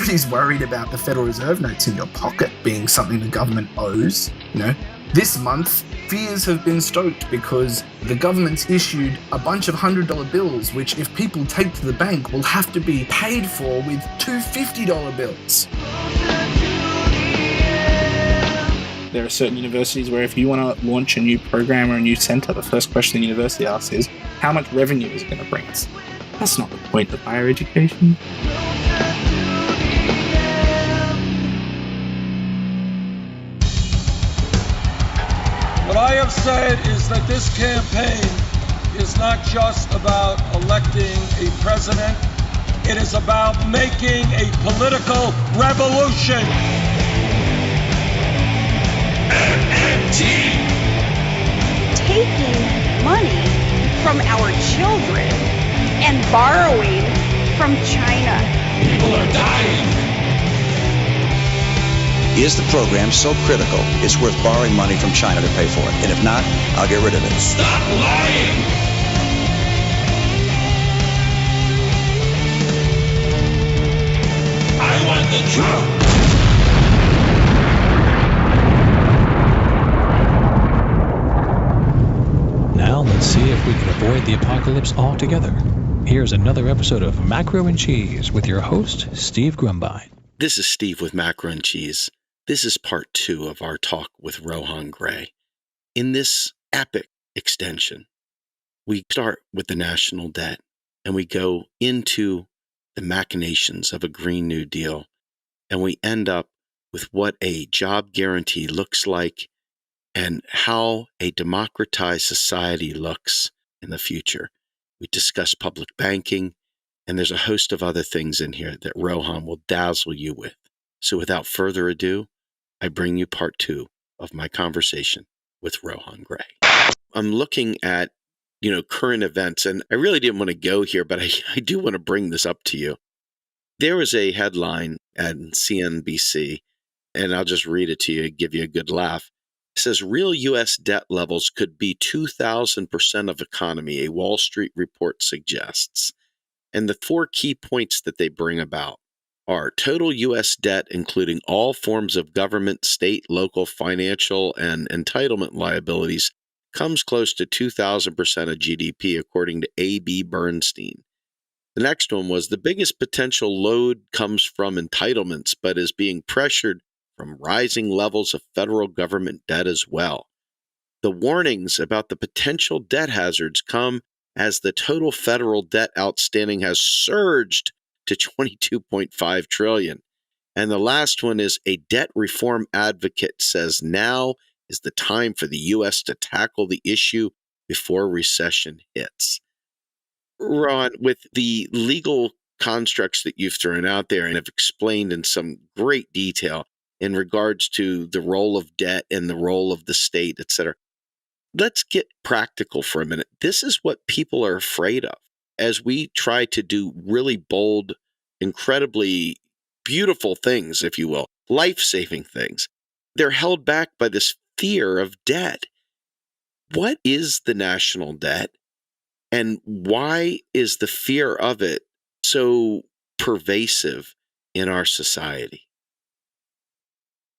nobody's worried about the Federal Reserve notes in your pocket being something the government owes. This month, fears have been stoked because the government's issued a bunch of $100 bills, which if people take to the bank will have to be paid for with two $50 bills. There are certain universities where if you want to launch a new program or a new center, the first question the university asks is, how much revenue is it going to bring us? That's not the point of higher education. What I have said is that this campaign is not just about electing a president, it is about making a political revolution. MMT! Taking money from our children and borrowing from China. People are dying. Is the program so critical it's worth borrowing money from China to pay for it? And if not, I'll get rid of it. Stop lying! I want the truth! Now let's see if we can avoid the apocalypse altogether. Here's another episode of Macro and Cheese with your host, Steve Grumbine. This is Steve with Macro and Cheese. This is part 2 of our talk with Rohan Grey. In this epic extension, we start with the national debt and we go into the machinations of a Green New Deal, and we end up with what a job guarantee looks like and how a democratized society looks in the future. We discuss public banking, and there's a host of other things in here that Rohan will dazzle you with. So without further ado, I bring you part 2 of my conversation with Rohan Grey. I'm looking at, current events, and I really didn't want to go here, but I do want to bring this up to you. There was a headline at CNBC, and I'll just read it to you, give you a good laugh. It says, real U.S. debt levels could be 2,000% of economy, a Wall Street report suggests. And the 4 key points that they bring about are total U.S. debt, including all forms of government, state, local, financial, and entitlement liabilities, comes close to 2,000% of GDP, according to A.B. Bernstein. The next one was the biggest potential load comes from entitlements, but is being pressured from rising levels of federal government debt as well. The warnings about the potential debt hazards come as the total federal debt outstanding has surged to $22.5 trillion. And the last one is a debt reform advocate says now is the time for the U.S. to tackle the issue before recession hits. Ron, with the legal constructs that you've thrown out there and have explained in some great detail in regards to the role of debt and the role of the state, et cetera, let's get practical for a minute. This is what people are afraid of as we try to do really bold, incredibly beautiful things, if you will, life-saving things. They're held back by this fear of debt. What is the national debt, and why is the fear of it so pervasive in our society?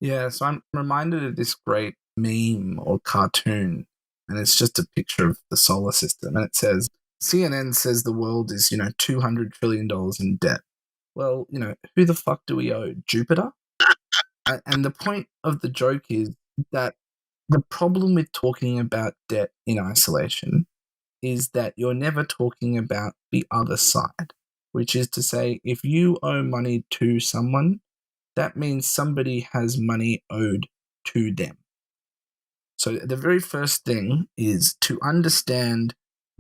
Yeah, so I'm reminded of this great meme or cartoon, and it's just a picture of the solar system, and it says, CNN says the world is, $200 trillion in debt. Well, who the fuck do we owe? Jupiter? And the point of the joke is that the problem with talking about debt in isolation is that you're never talking about the other side, which is to say, if you owe money to someone, that means somebody has money owed to them. So the very first thing is to understand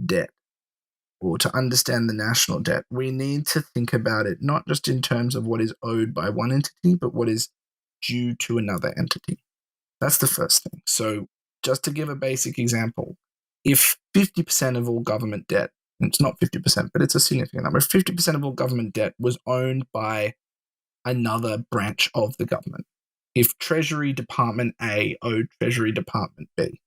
debt, or to understand the national debt. We need to think about it not just in terms of what is owed by one entity, but what is due to another entity. That's the first thing. So just to give a basic example, if 50% of all government debt, and it's not 50%, but it's a significant number, if 50% of all government debt was owned by another branch of the government, if Treasury Department A owed Treasury Department B,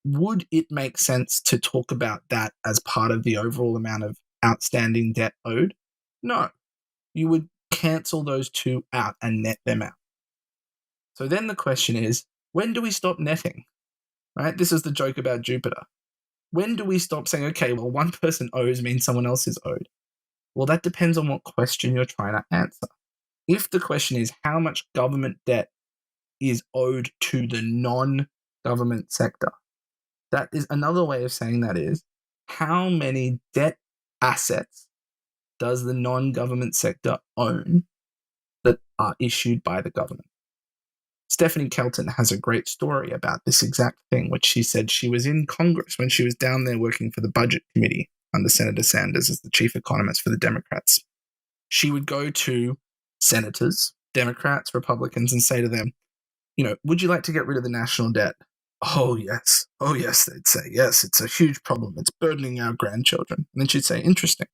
would it make sense to talk about that as part of the overall amount of outstanding debt owed? No. You would cancel those two out and net them out. So then the question is, when do we stop netting? Right? This is the joke about Jupiter. When do we stop saying, okay, well, one person owes means someone else is owed? Well, that depends on what question you're trying to answer. If the question is how much government debt is owed to the non-government sector, that is another way of saying that is how many debt assets does the non-government sector own that are issued by the government? Stephanie Kelton has a great story about this exact thing, which she said she was in Congress when she was down there working for the Budget Committee under Senator Sanders as the chief economist for the Democrats. She would go to senators, Democrats, Republicans, and say to them, would you like to get rid of the national debt? Oh, yes. Oh, yes, they'd say. Yes, it's a huge problem. It's burdening our grandchildren. And then she'd say, interesting.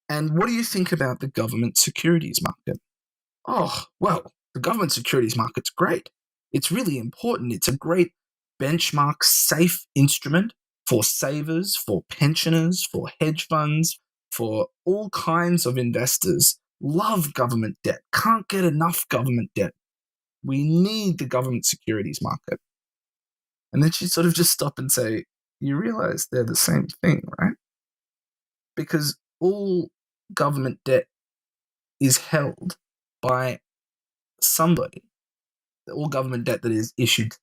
And what do you think about the government securities market? Oh, well, the government securities market's great. It's really important. It's a great benchmark safe instrument for savers, for pensioners, for hedge funds, for all kinds of investors. Love government debt. Can't get enough government debt. We need the government securities market. And then she'd sort of just stop and say, you realize they're the same thing, right? Because all government debt is held by somebody. All government debt that is issued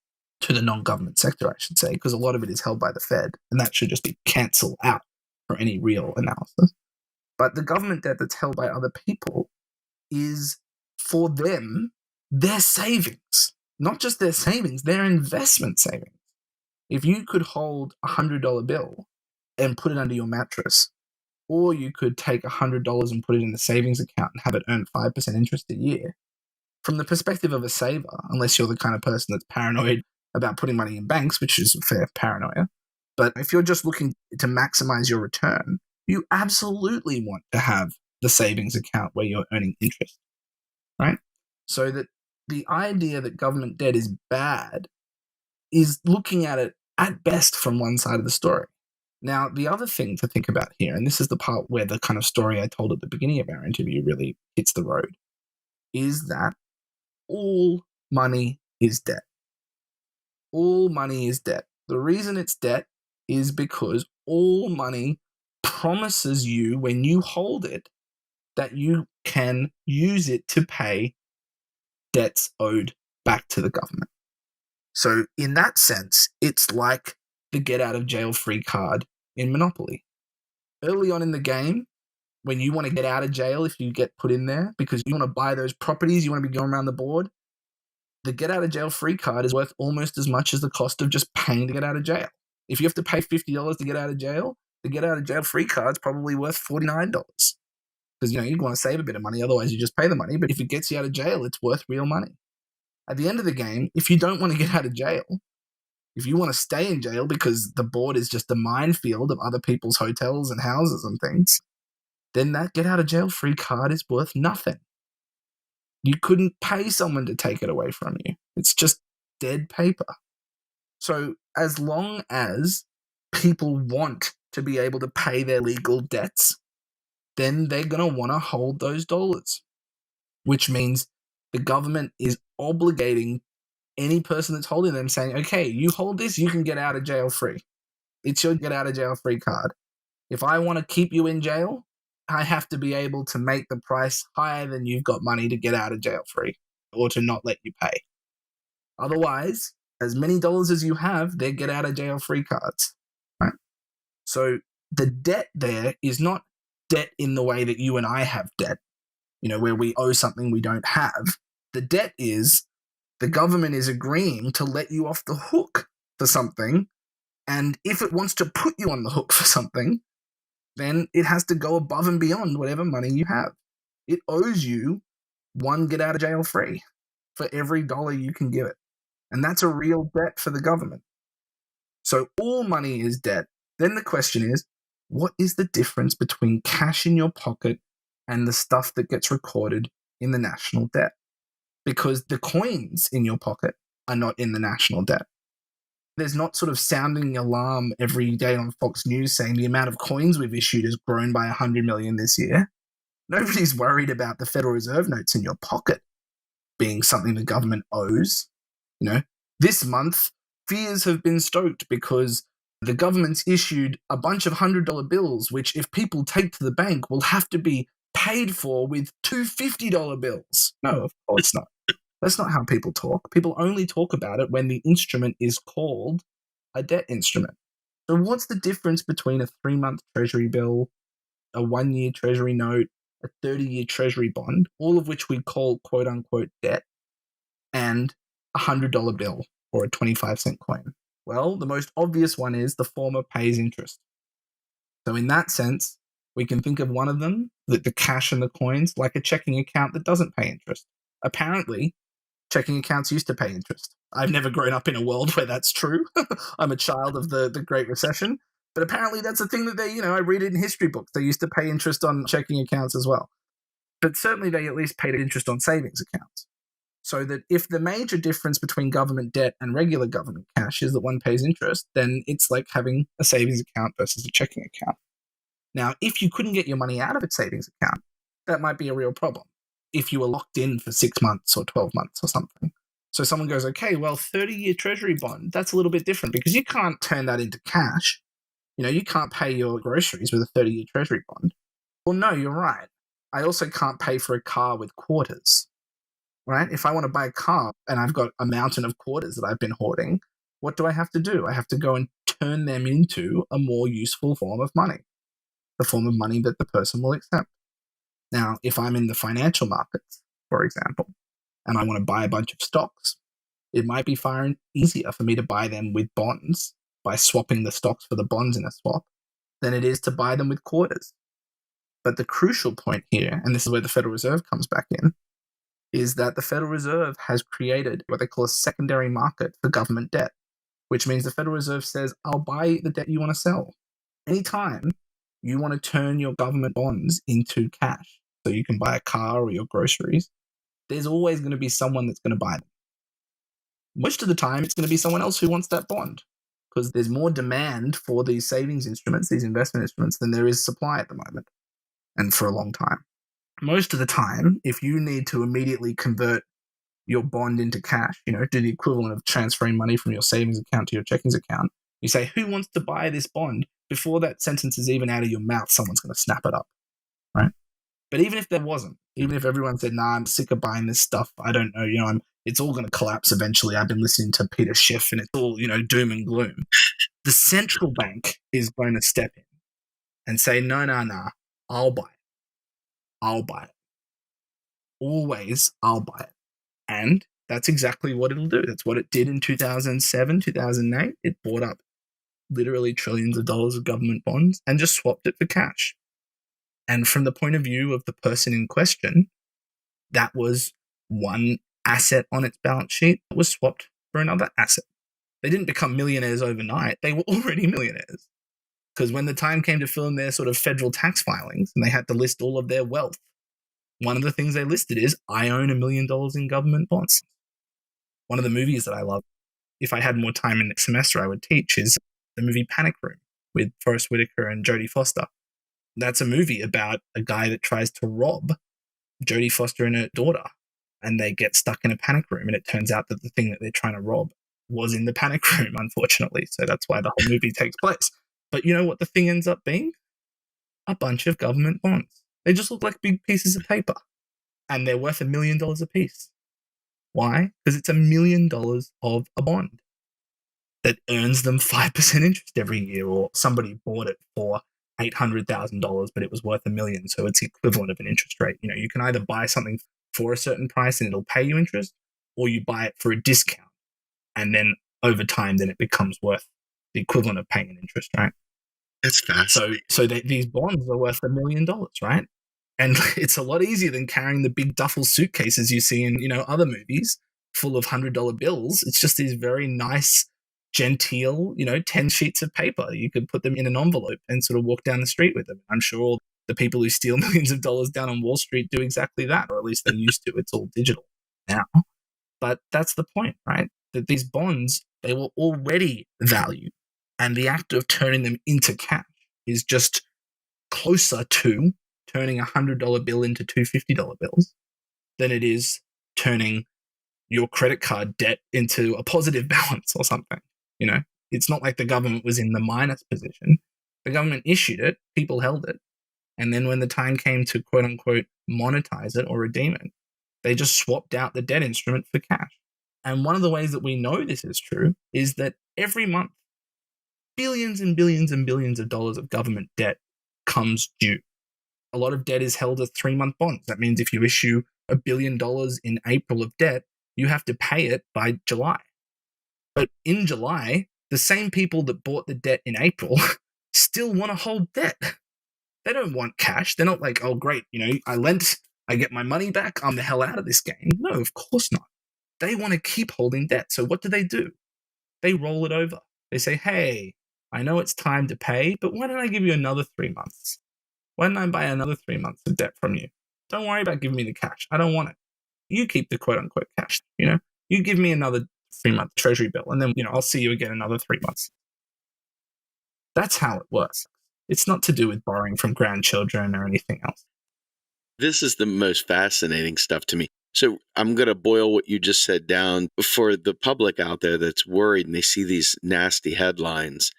to the non-government sector, I should say, because a lot of it is held by the Fed, and that should just be cancelled out for any real analysis. But the government debt that's held by other people is, for them, their savings. Not just their savings, their investment savings. If you could hold a $100 bill and put it under your mattress, or you could take $100 and put it in the savings account and have it earn 5% interest a year, from the perspective of a saver, unless you're the kind of person that's paranoid about putting money in banks, which is a fair paranoia, but if you're just looking to maximize your return, you absolutely want to have the savings account where you're earning interest, right? So that the idea that government debt is bad is looking at it at best from one side of the story. Now, the other thing to think about here, and this is the part where the kind of story I told at the beginning of our interview really hits the road, is that all money is debt. All money is debt. The reason it's debt is because all money promises you, when you hold it, that you can use it to pay debts owed back to the government. So in that sense, it's like the get out of jail free card in Monopoly. Early on in the game, when you want to get out of jail, if you get put in there because you want to buy those properties, you want to be going around the board, the get out of jail free card is worth almost as much as the cost of just paying to get out of jail. If you have to pay $50 to get out of jail, the get out of jail free card is probably worth $49. Because, you'd want to save a bit of money, otherwise you just pay the money. But if it gets you out of jail, it's worth real money. At the end of the game, if you don't want to get out of jail, if you want to stay in jail because the board is just a minefield of other people's hotels and houses and things, then that get out of jail free card is worth nothing. You couldn't pay someone to take it away from you. It's just dead paper. So as long as people want to be able to pay their legal debts, then they're going to want to hold those dollars, which means the government is obligating any person that's holding them, saying, okay, you hold this, you can get out of jail free. It's your get out of jail free card. If I want to keep you in jail, I have to be able to make the price higher than you've got money to get out of jail free or to not let you pay. Otherwise, as many dollars as you have, they're get out of jail free cards. Right? So the debt there is not debt in the way that you and I have debt, where we owe something we don't have. The debt is the government is agreeing to let you off the hook for something. And if it wants to put you on the hook for something, then it has to go above and beyond whatever money you have. It owes you one get out of jail free for every dollar you can give it. And that's a real debt for the government. So all money is debt. Then the question is, what is the difference between cash in your pocket and the stuff that gets recorded in the national debt? Because the coins in your pocket are not in the national debt. There's not sort of sounding the alarm every day on Fox News saying the amount of coins we've issued has grown by 100 million this year. Nobody's worried about the Federal Reserve notes in your pocket being something the government owes. This month, fears have been stoked because the government's issued a bunch of $100 bills, which if people take to the bank will have to be paid for with two $50 bills. No, of course not. That's not how people talk. People only talk about it when the instrument is called a debt instrument. So what's the difference between a 3-month Treasury bill, a 1-year Treasury note, a 30-year Treasury bond, all of which we call quote-unquote debt, and a $100 bill or a 25-cent coin? Well, the most obvious one is the former pays interest. So in that sense, we can think of one of them, the cash and the coins, like a checking account that doesn't pay interest. Apparently, checking accounts used to pay interest. I've never grown up in a world where that's true. I'm a child of the Great Recession. But apparently that's a thing that I read it in history books. They used to pay interest on checking accounts as well. But certainly they at least paid interest on savings accounts. So that if the major difference between government debt and regular government cash is that one pays interest, then it's like having a savings account versus a checking account. Now, if you couldn't get your money out of a savings account, that might be a real problem. If you were locked in for 6 months or 12 months or something. So someone goes, okay, well, 30-year Treasury bond, that's a little bit different because you can't turn that into cash. You can't pay your groceries with a 30-year Treasury bond. Well, no, you're right. I also can't pay for a car with quarters, right? If I want to buy a car and I've got a mountain of quarters that I've been hoarding, what do I have to do? I have to go and turn them into a more useful form of money, the form of money that the person will accept. Now, if I'm in the financial markets, for example, and I want to buy a bunch of stocks, it might be far easier for me to buy them with bonds by swapping the stocks for the bonds in a swap than it is to buy them with quarters. But the crucial point here, and this is where the Federal Reserve comes back in, is that the Federal Reserve has created what they call a secondary market for government debt, which means the Federal Reserve says, I'll buy the debt you want to sell. Anytime you want to turn your government bonds into cash so you can buy a car or your groceries, there's always going to be someone that's going to buy them. Most of the time, it's going to be someone else who wants that bond because there's more demand for these savings instruments, these investment instruments, than there is supply at the moment and for a long time. Most of the time, if you need to immediately convert your bond into cash, do the equivalent of transferring money from your savings account to your checkings account, you say, who wants to buy this bond? Before that sentence is even out of your mouth, someone's going to snap it up, right? But even if there wasn't, even if everyone said, nah, I'm sick of buying this stuff, I don't know, it's all going to collapse eventually. I've been listening to Peter Schiff and it's all, doom and gloom. The central bank is going to step in and say, no, I'll buy it. I'll buy it. Always, I'll buy it. And that's exactly what it'll do. That's what it did in 2007, 2008. It bought up literally trillions of dollars of government bonds and just swapped it for cash. And from the point of view of the person in question, that was one asset on its balance sheet that was swapped for another asset. They didn't become millionaires overnight. They were already millionaires. Because when the time came to fill in their sort of federal tax filings and they had to list all of their wealth, one of the things they listed is, I own $1 million in government bonds. One of the movies that I love, if I had more time in the semester I would teach, is the movie Panic Room with Forrest Whitaker and Jodie Foster. That's a movie about a guy that tries to rob Jodie Foster and her daughter, and they get stuck in a panic room, and it turns out that the thing that they're trying to rob was in the panic room, unfortunately. So that's why the whole movie takes place. But you know what the thing ends up being? A bunch of government bonds. They just look like big pieces of paper, and they're worth $1 million a piece. Why? Because it's $1 million of a bond that earns them 5% interest every year, or somebody bought it for $800,000, but it was worth $1 million, so it's the equivalent of an interest rate. You can either buy something for a certain price and it'll pay you interest, or you buy it for a discount, and then over time, then it becomes worth the equivalent of paying an interest, right? That's fascinating. So these bonds are worth $1 million, right? And it's a lot easier than carrying the big duffel suitcases you see in other movies full of $100 bills. It's just these very nice, genteel, 10 sheets of paper. You could put them in an envelope and sort of walk down the street with them. I'm sure the people who steal millions of dollars down on Wall Street do exactly that, or at least they used to. It's all digital now. But that's the point, right? That these bonds, they were already valued, and the act of turning them into cash is just closer to turning a $100 bill into two $50 bills than it is turning your credit card debt into a positive balance or something. You know, it's not like the government was in the minus position. The government issued it, people held it. And then when the time came to quote unquote monetize it or redeem it, they just swapped out the debt instrument for cash. And one of the ways that we know this is true is that every month, billions and billions and billions of dollars of government debt comes due. A lot of debt is held as 3-month bonds. That means if you issue $1 billion in April of debt, you have to pay it by July. But in July, the same people that bought the debt in April still want to hold debt. They don't want cash. They're not like, oh, great, I lent, I get my money back, I'm the hell out of this game. No, of course not. They want to keep holding debt. So what do? They roll it over. They say, hey, I know it's time to pay, but why don't I give you another 3 months? Why don't I buy another 3 months of debt from you? Don't worry about giving me the cash. I don't want it. You keep the quote unquote cash, You give me another 3-month Treasury bill, and then, I'll see you again another 3 months. That's how it works. It's not to do with borrowing from grandchildren or anything else. This is the most fascinating stuff to me. So I'm going to boil what you just said down for the public out there that's worried and they see these nasty headlines.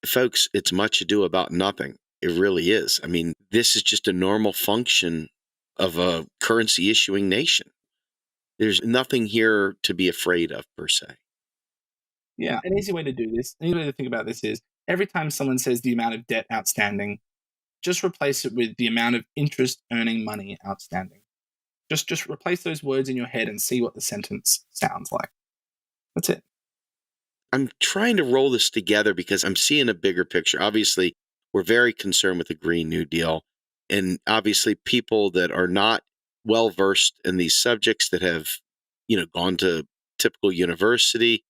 Folks, it's much ado about nothing. It really is. I mean, this is just a normal function of a currency issuing nation. There's nothing here to be afraid of, per se. Yeah, an easy way to do this, an easy way to think about this is every time someone says the amount of debt outstanding, just replace it with the amount of interest earning money outstanding. Just replace those words in your head and see what the sentence sounds like. That's it. I'm trying to roll this together because I'm seeing a bigger picture. Obviously, we're very concerned with the Green New Deal. And obviously, people that are not well versed in these subjects that have, gone to typical university,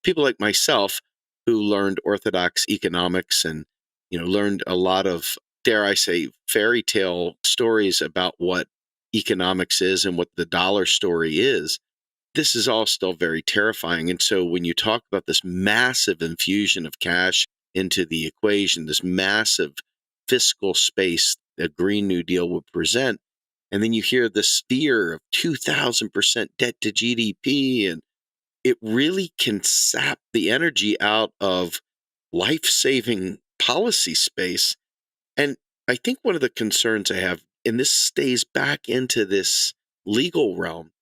people like myself who learned orthodox economics and, learned a lot of, dare I say, fairy tale stories about what economics is and what the dollar story is. This is all still very terrifying. And so when you talk about this massive infusion of cash into the equation, this massive fiscal space that Green New Deal would present, and then you hear this fear of 2,000% debt to GDP, and it really can sap the energy out of life-saving policy space. And I think one of the concerns I have, and this stays back into this legal realm,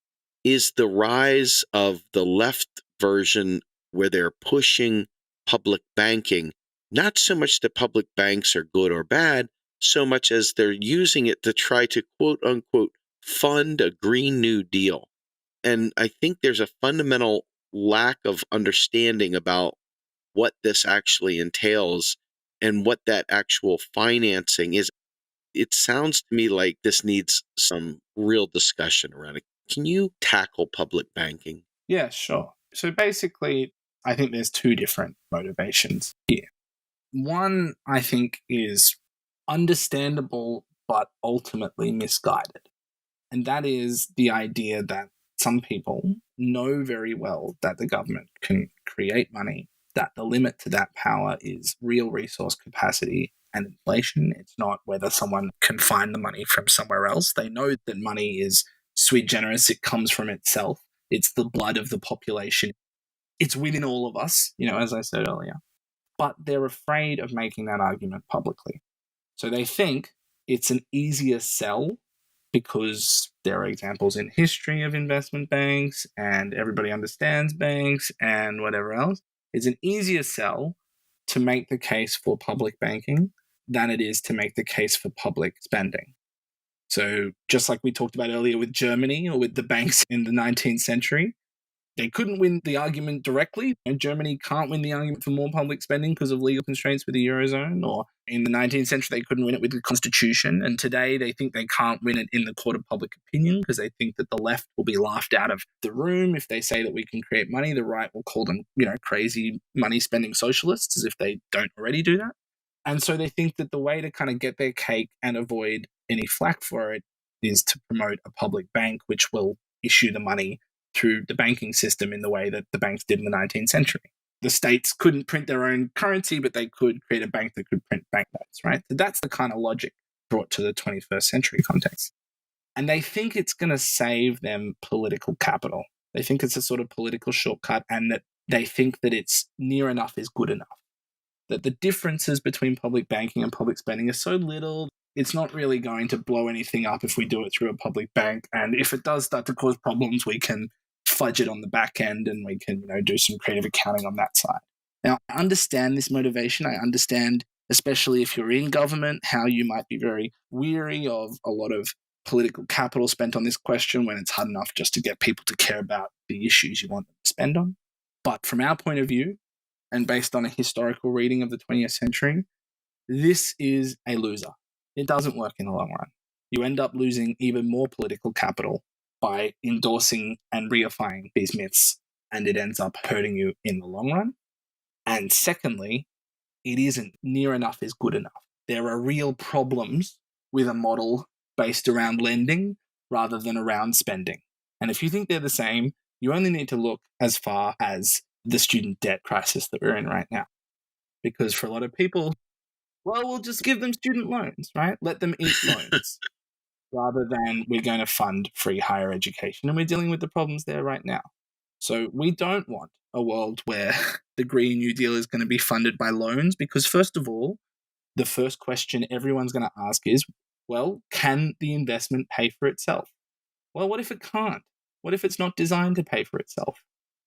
is the rise of the left version where they're pushing public banking, not so much that public banks are good or bad, so much as they're using it to try to quote unquote fund a Green New Deal. And I think there's a fundamental lack of understanding about what this actually entails and what that actual financing is. It sounds to me like this needs some real discussion around it. Can you tackle public banking? Yeah, sure. So basically, I think there's two different motivations here. One, I think, is understandable but ultimately misguided. And that is the idea that some people know very well that the government can create money, that the limit to that power is real resource capacity and inflation. It's not whether someone can find the money from somewhere else. They know that money is sui generis. It comes from itself. It's the blood of the population. It's within all of us, as I said earlier. But they're afraid of making that argument publicly. So they think it's an easier sell because there are examples in history of investment banks and everybody understands banks and whatever else. It's an easier sell to make the case for public banking than it is to make the case for public spending. So just like we talked about earlier with Germany or with the banks in the 19th century, they couldn't win the argument directly. And Germany can't win the argument for more public spending because of legal constraints with the Eurozone. Or in the 19th century, they couldn't win it with the Constitution. And today, they think they can't win it in the court of public opinion because they think that the left will be laughed out of the room if they say that we can create money. The right will call them, crazy money-spending socialists, as if they don't already do that. And so they think that the way to kind of get their cake and avoid any flack for it is to promote a public bank, which will issue the money through the banking system in the way that the banks did in the 19th century. The states couldn't print their own currency, but they could create a bank that could print banknotes, right? So that's the kind of logic brought to the 21st century context. And they think it's going to save them political capital. They think it's a sort of political shortcut, and that they think that it's near enough is good enough. That the differences between public banking and public spending are so little, it's not really going to blow anything up if we do it through a public bank. And if it does start to cause problems, we can fudge it on the back end, and we can, do some creative accounting on that side. Now, I understand this motivation. I understand, especially if you're in government, how you might be very weary of a lot of political capital spent on this question when it's hard enough just to get people to care about the issues you want them to spend on. But from our point of view, and based on a historical reading of the 20th century, this is a loser. It doesn't work in the long run. You end up losing even more political capital by endorsing and reifying these myths, and it ends up hurting you in the long run. And secondly, it isn't near enough is good enough. There are real problems with a model based around lending rather than around spending. And if you think they're the same, you only need to look as far as the student debt crisis that we're in right now. Because for a lot of people, well, we'll just give them student loans, right? Let them eat loans rather than we're going to fund free higher education. And we're dealing with the problems there right now. So we don't want a world where the Green New Deal is going to be funded by loans, because first of all, the first question everyone's going to ask is, well, can the investment pay for itself? Well, what if it can't? What if it's not designed to pay for itself?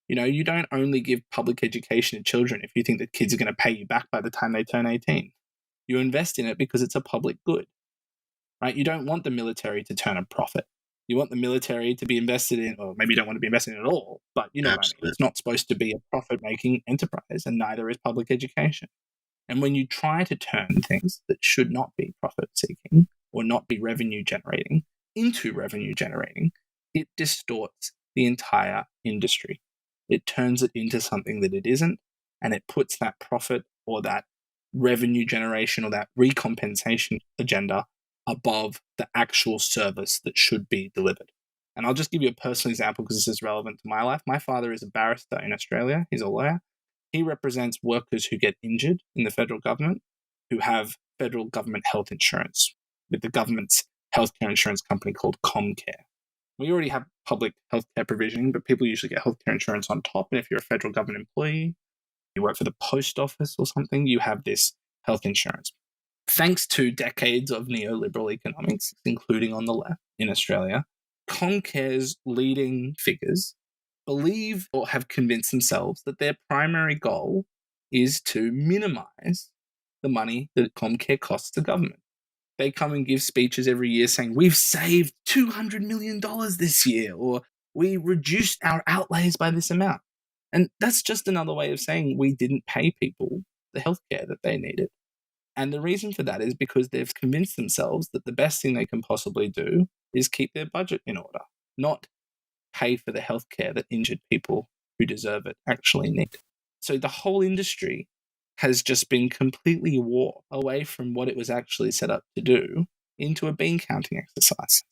You don't only give public education to children if you think that kids are going to pay you back by the time they turn 18. You invest in it because it's a public good, right? You don't want the military to turn a profit. You want the military to be invested in, or maybe you don't want to be invested in at all, but you know what I mean. It's not supposed to be a profit-making enterprise, and neither is public education. And when you try to turn things that should not be profit-seeking or not be revenue-generating into revenue-generating, it distorts the entire industry. It turns it into something that it isn't, and it puts that profit or that revenue generation or that recompensation agenda above the actual service that should be delivered. And I'll just give you a personal example because this is relevant to my life. My father is a barrister in Australia. He's a lawyer. He represents workers who get injured in the federal government who have federal government health insurance with the government's healthcare insurance company called Comcare. We already have public healthcare provisioning, but people usually get healthcare insurance on top. And if you're a federal government employee, you work for the post office or something, you have this health insurance. Thanks to decades of neoliberal economics, including on the left in Australia, Comcare's leading figures believe or have convinced themselves that their primary goal is to minimize the money that Comcare costs the government. They come and give speeches every year saying, we've saved $200 million this year, or we reduced our outlays by this amount. And that's just another way of saying we didn't pay people the healthcare that they needed. And the reason for that is because they've convinced themselves that the best thing they can possibly do is keep their budget in order, not pay for the healthcare that injured people who deserve it actually need. So the whole industry has just been completely warped away from what it was actually set up to do into a bean counting exercise.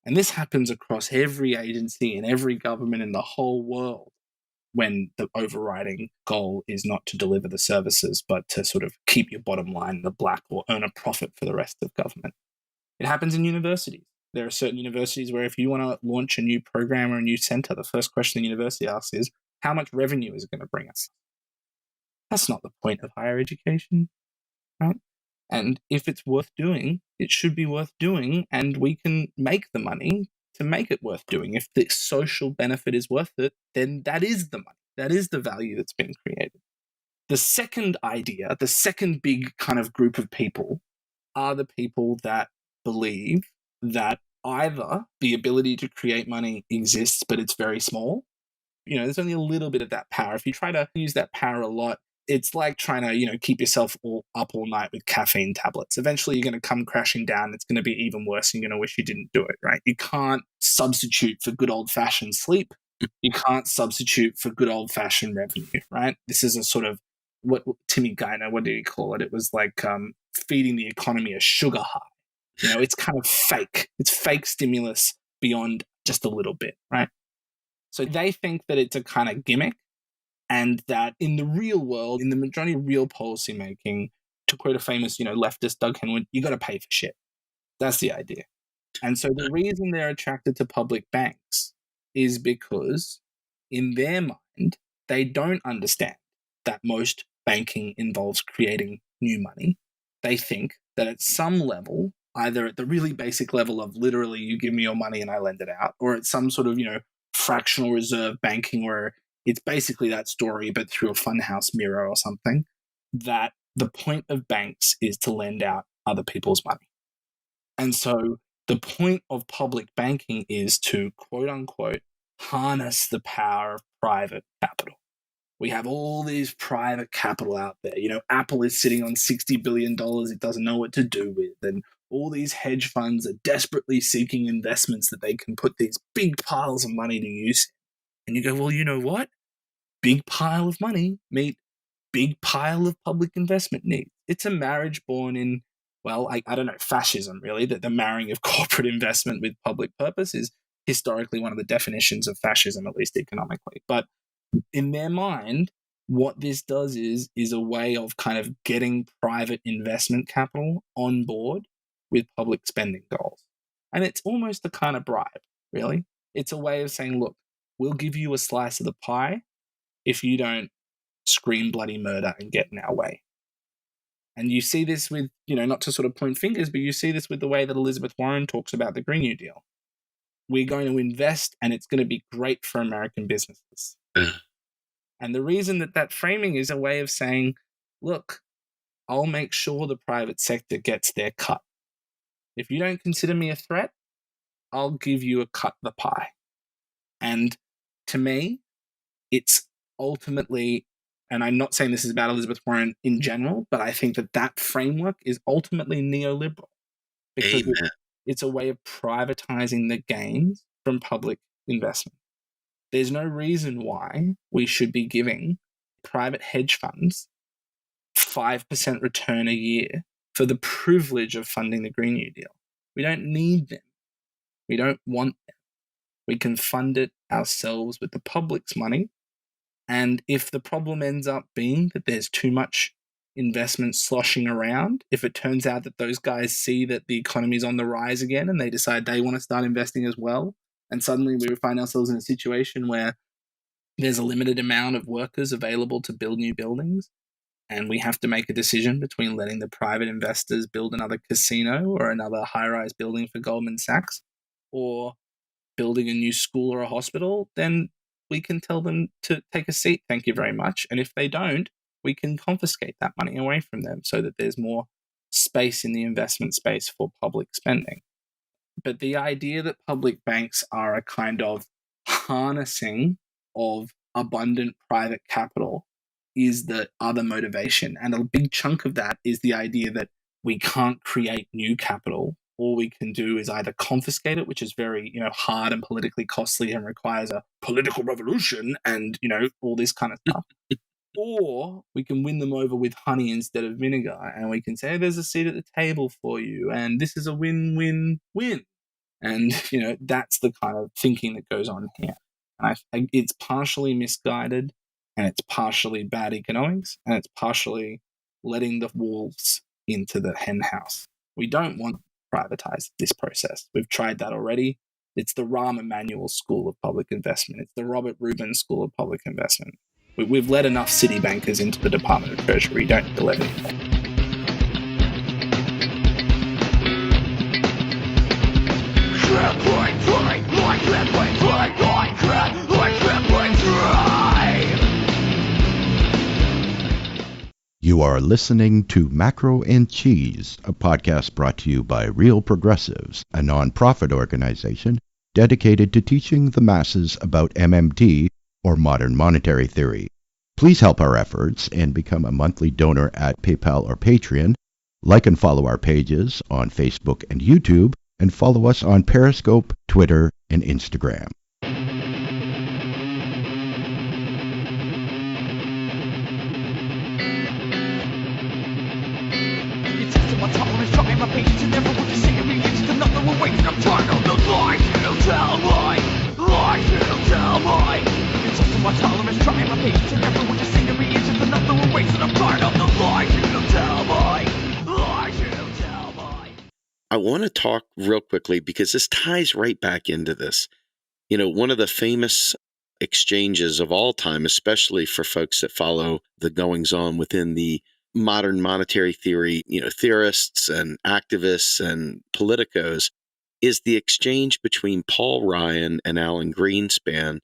And this happens across every agency and every government in the whole world when the overriding goal is not to deliver the services, but to sort of keep your bottom line in the black or earn a profit for the rest of government. It happens in universities. There are certain universities where if you want to launch a new program or a new center, the first question the university asks is, how much revenue is it going to bring us? That's not the point of higher education, right? And if it's worth doing, it should be worth doing, and we can make the money to make it worth doing. If the social benefit is worth it, then that is the money. That is the value that's been created. The second idea, the second big kind of group of people are the people that believe that either the ability to create money exists, but it's very small. There's only a little bit of that power. If you try to use that power a lot, it's like trying to, keep yourself up all night with caffeine tablets. Eventually, you're going to come crashing down. It's going to be even worse. And you're going to wish you didn't do it, right? You can't substitute for good old-fashioned sleep. You can't substitute for good old-fashioned revenue, right? This is a sort of, what Timmy Geithner, what did he call it? It was like feeding the economy a sugar high. It's kind of fake. It's fake stimulus beyond just a little bit, right? So they think that it's a kind of gimmick, and that in the real world, in the majority of real policy making, to quote a famous, leftist Doug Henwood, you got to pay for shit. That's the idea. And so the reason they're attracted to public banks is because in their mind, they don't understand that most banking involves creating new money. They think that at some level, either at the really basic level of literally you give me your money and I lend it out, or at some sort of, fractional reserve banking where it's basically that story, but through a funhouse mirror or something, that the point of banks is to lend out other people's money. And so the point of public banking is to, quote unquote, harness the power of private capital. We have all these private capital out there. Apple is sitting on $60 billion it doesn't know what to do with. And all these hedge funds are desperately seeking investments that they can put these big piles of money to use. And you go, well, you know what? Big pile of money meet big pile of public investment needs. It's a marriage born in, well, I don't know, fascism, really, that the marrying of corporate investment with public purpose is historically one of the definitions of fascism, at least economically. But in their mind, what this does is a way of kind of getting private investment capital on board with public spending goals. And it's almost a kind of bribe, really. It's a way of saying, look, we'll give you a slice of the pie if you don't scream bloody murder and get in our way. And you see this with, not to sort of point fingers, but you see this with the way that Elizabeth Warren talks about the Green New Deal. We're going to invest and it's going to be great for American businesses. And the reason that framing is a way of saying, look, I'll make sure the private sector gets their cut. If you don't consider me a threat, I'll give you a cut of the pie. And to me, it's ultimately, and I'm not saying this is about Elizabeth Warren in general, but I think that framework is ultimately neoliberal. Because it's a way of privatizing the gains from public investment. There's no reason why we should be giving private hedge funds 5% return a year for the privilege of funding the Green New Deal. We don't need them. We don't want them. We can fund it ourselves with the public's money. And if the problem ends up being that there's too much investment sloshing around, if it turns out that those guys see that the economy's on the rise again and they decide they want to start investing as well, and suddenly we find ourselves in a situation where there's a limited amount of workers available to build new buildings, and we have to make a decision between letting the private investors build another casino or another high-rise building for Goldman Sachs, or building a new school or a hospital, then we can tell them to take a seat, thank you very much. And if they don't, we can confiscate that money away from them so that there's more space in the investment space for public spending. But the idea that public banks are a kind of harnessing of abundant private capital is the other motivation. And a big chunk of that is the idea that we can't create new capital. All we can do is either confiscate it, which is very, hard and politically costly and requires a political revolution and, all this kind of stuff. Or we can win them over with honey instead of vinegar, and we can say, there's a seat at the table for you, and this is a win-win-win. And, that's the kind of thinking that goes on here. And it's partially misguided, and it's partially bad economics, and it's partially letting the wolves into the hen house. We don't want to privatize this process. We've tried that already. It's the Rahm Emanuel School of Public Investment. It's the Robert Rubin School of Public Investment. We've let enough city bankers into the Department of Treasury. Don't need to let anymore. You are listening to Macro and Cheese, a podcast brought to you by Real Progressives, a non-profit organization dedicated to teaching the masses about MMT, or modern monetary theory. Please help our efforts and become a monthly donor at PayPal or Patreon. Like and follow our pages on Facebook and YouTube, and follow us on Periscope, Twitter, and Instagram. I want to talk real quickly because this ties right back into this. One of the famous exchanges of all time, especially for folks that follow the goings on within the modern monetary theory, theorists and activists and politicos, is the exchange between Paul Ryan and Alan Greenspan,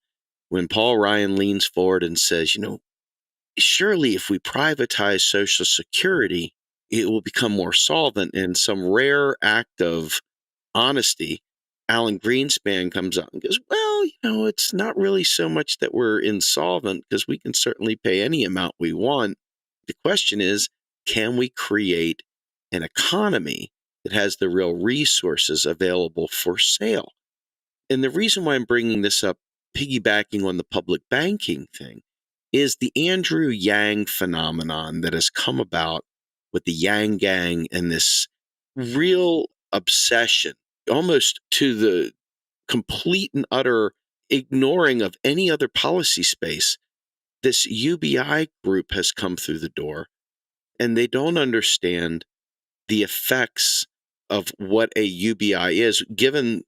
when Paul Ryan leans forward and says, surely if we privatize Social Security, it will become more solvent. In some rare act of honesty, Alan Greenspan comes out and goes, well, it's not really so much that we're insolvent because we can certainly pay any amount we want. The question is, can we create an economy that has the real resources available for sale? And the reason why I'm bringing this up, piggybacking on the public banking thing, is the Andrew Yang phenomenon that has come about with the Yang Gang and this real obsession, almost to the complete and utter ignoring of any other policy space. This UBI group has come through the door, and they don't understand the effects of what a UBI is, given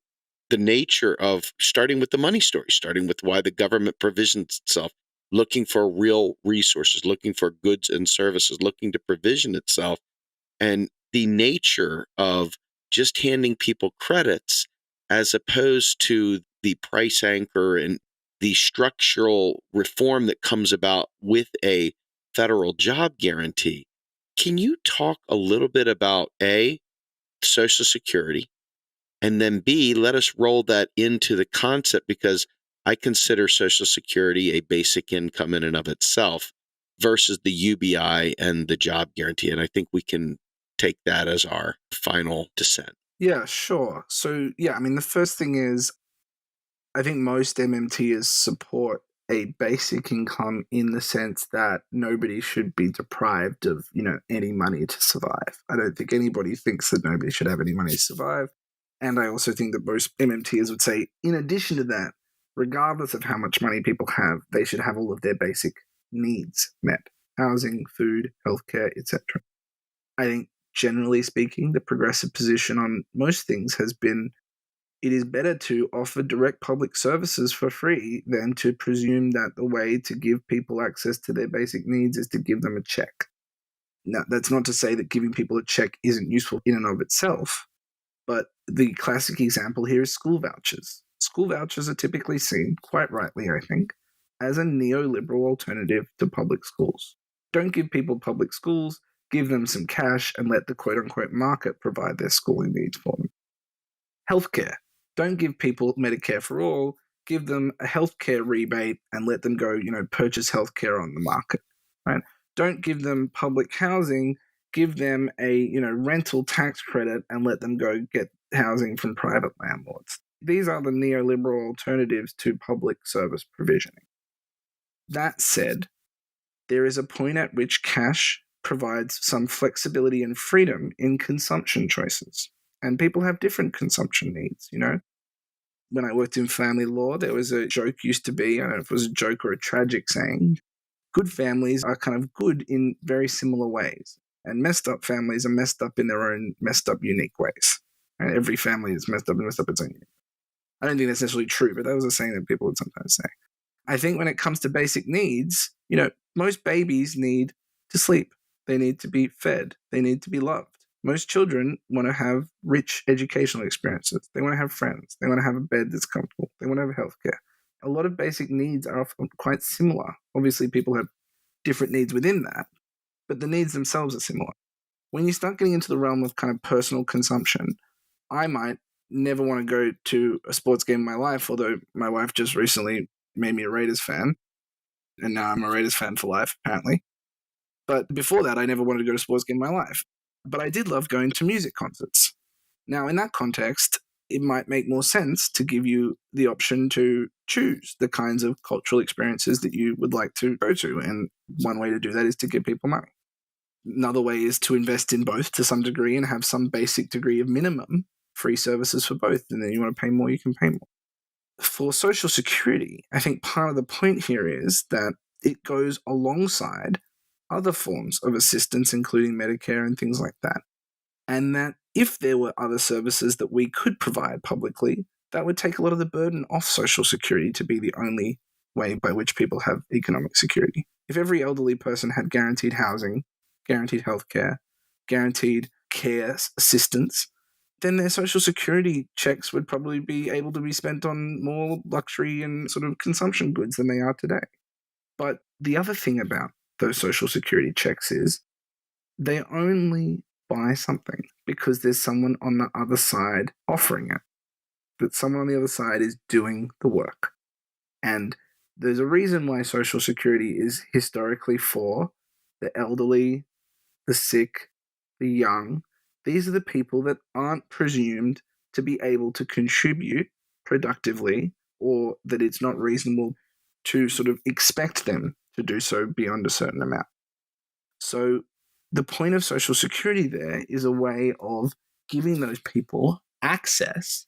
the nature of starting with the money story, starting with why the government provisions itself, looking for real resources, looking for goods and services, looking to provision itself, and the nature of just handing people credits as opposed to the price anchor and the structural reform that comes about with a federal job guarantee. Can you talk a little bit about A, Social Security, and then B, let us roll that into the concept, because I consider Social Security a basic income in and of itself versus the UBI and the job guarantee. And I think we can take that as our final dissent. Yeah, sure. So, the first thing is, I think most MMTers support a basic income in the sense that nobody should be deprived of, any money to survive. I don't think anybody thinks that nobody should have any money to survive. And I also think that most MMTers would say, in addition to that, regardless of how much money people have, they should have all of their basic needs met: housing, food, healthcare, etc. I think, generally speaking, the progressive position on most things has been it is better to offer direct public services for free than to presume that the way to give people access to their basic needs is to give them a check. Now, that's not to say that giving people a check isn't useful in and of itself, but the classic example here is school vouchers. School vouchers are typically seen, quite rightly, I think, as a neoliberal alternative to public schools. Don't give people public schools, give them some cash and let the quote-unquote market provide their schooling needs for them. Healthcare. Don't give people Medicare for all, give them a healthcare rebate and let them go, purchase healthcare on the market, right? Don't give them public housing, give them a, rental tax credit and let them go get housing from private landlords. These are the neoliberal alternatives to public service provisioning. That said, there is a point at which cash provides some flexibility and freedom in consumption choices. And people have different consumption needs, When I worked in family law, there was a joke used to be, I don't know if it was a joke or a tragic saying, good families are kind of good in very similar ways. And messed up families are messed up in their own messed up, unique ways. And every family is messed up its own unique way. I don't think that's necessarily true, but that was a saying that people would sometimes say. I think when it comes to basic needs, most babies need to sleep. They need to be fed. They need to be loved. Most children want to have rich educational experiences. They want to have friends. They want to have a bed that's comfortable. They want to have healthcare. A lot of basic needs are often quite similar. Obviously, people have different needs within that, but the needs themselves are similar. When you start getting into the realm of kind of personal consumption, I might never want to go to a sports game in my life, although my wife just recently made me a Raiders fan, and now I'm a Raiders fan for life, apparently. But before that, I never wanted to go to a sports game in my life. But I did love going to music concerts. Now, in that context, it might make more sense to give you the option to choose the kinds of cultural experiences that you would like to go to. And one way to do that is to give people money. Another way is to invest in both to some degree and have some basic degree of minimum free services for both. And then you want to pay more, you can pay more. For Social Security, I think part of the point here is that it goes alongside other forms of assistance, including Medicare and things like that. And that if there were other services that we could provide publicly, that would take a lot of the burden off Social Security to be the only way by which people have economic security. If every elderly person had guaranteed housing, guaranteed healthcare, guaranteed care assistance, then their Social Security checks would probably be able to be spent on more luxury and sort of consumption goods than they are today. But the other thing about those Social Security checks is they only buy something because there's someone on the other side offering it, that someone on the other side is doing the work. And there's a reason why Social Security is historically for the elderly, the sick, the young. These are the people that aren't presumed to be able to contribute productively, or that it's not reasonable to sort of expect them to do so beyond a certain amount. So the point of Social Security there is a way of giving those people access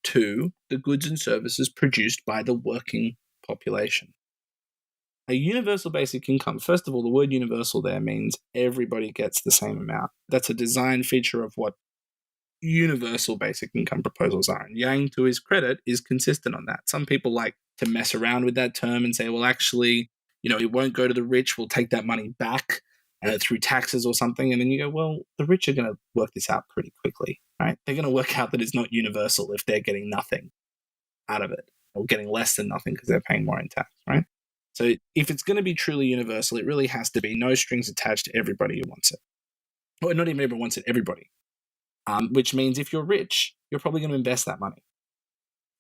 to the goods and services produced by the working population. A universal basic income, first of all, the word universal there means everybody gets the same amount. That's a design feature of what universal basic income proposals are. And Yang, to his credit, is consistent on that. Some people like to mess around with that term and say, well, actually, it won't go to the rich. We'll take that money back through taxes or something. And then you go, well, the rich are going to work this out pretty quickly, right? They're going to work out that it's not universal if they're getting nothing out of it, or getting less than nothing because they're paying more in tax, right? So if it's going to be truly universal, it really has to be no strings attached to everybody who wants it. Or not even everyone wants it, everybody. Which means if you're rich, you're probably going to invest that money.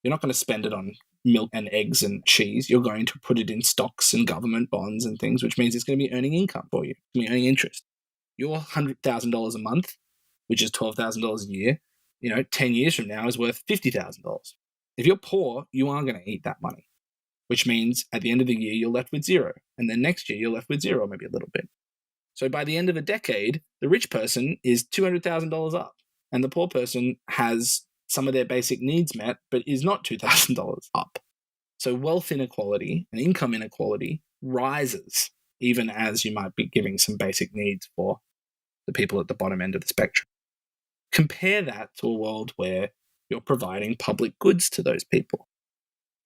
You're not going to spend it on milk and eggs and cheese. You're going to put it in stocks and government bonds and things, which means it's going to be earning income for you. It's going to be earning interest. Your $100,000 a month, which is $12,000 a year, 10 years from now is worth $50,000. If you're poor, you are going to eat that money, which means at the end of the year, you're left with zero. And then next year, you're left with zero, maybe a little bit. So by the end of a decade, the rich person is $200,000 up, and the poor person has some of their basic needs met, but is not $2,000 up. So wealth inequality and income inequality rises, even as you might be giving some basic needs for the people at the bottom end of the spectrum. Compare that to a world where you're providing public goods to those people,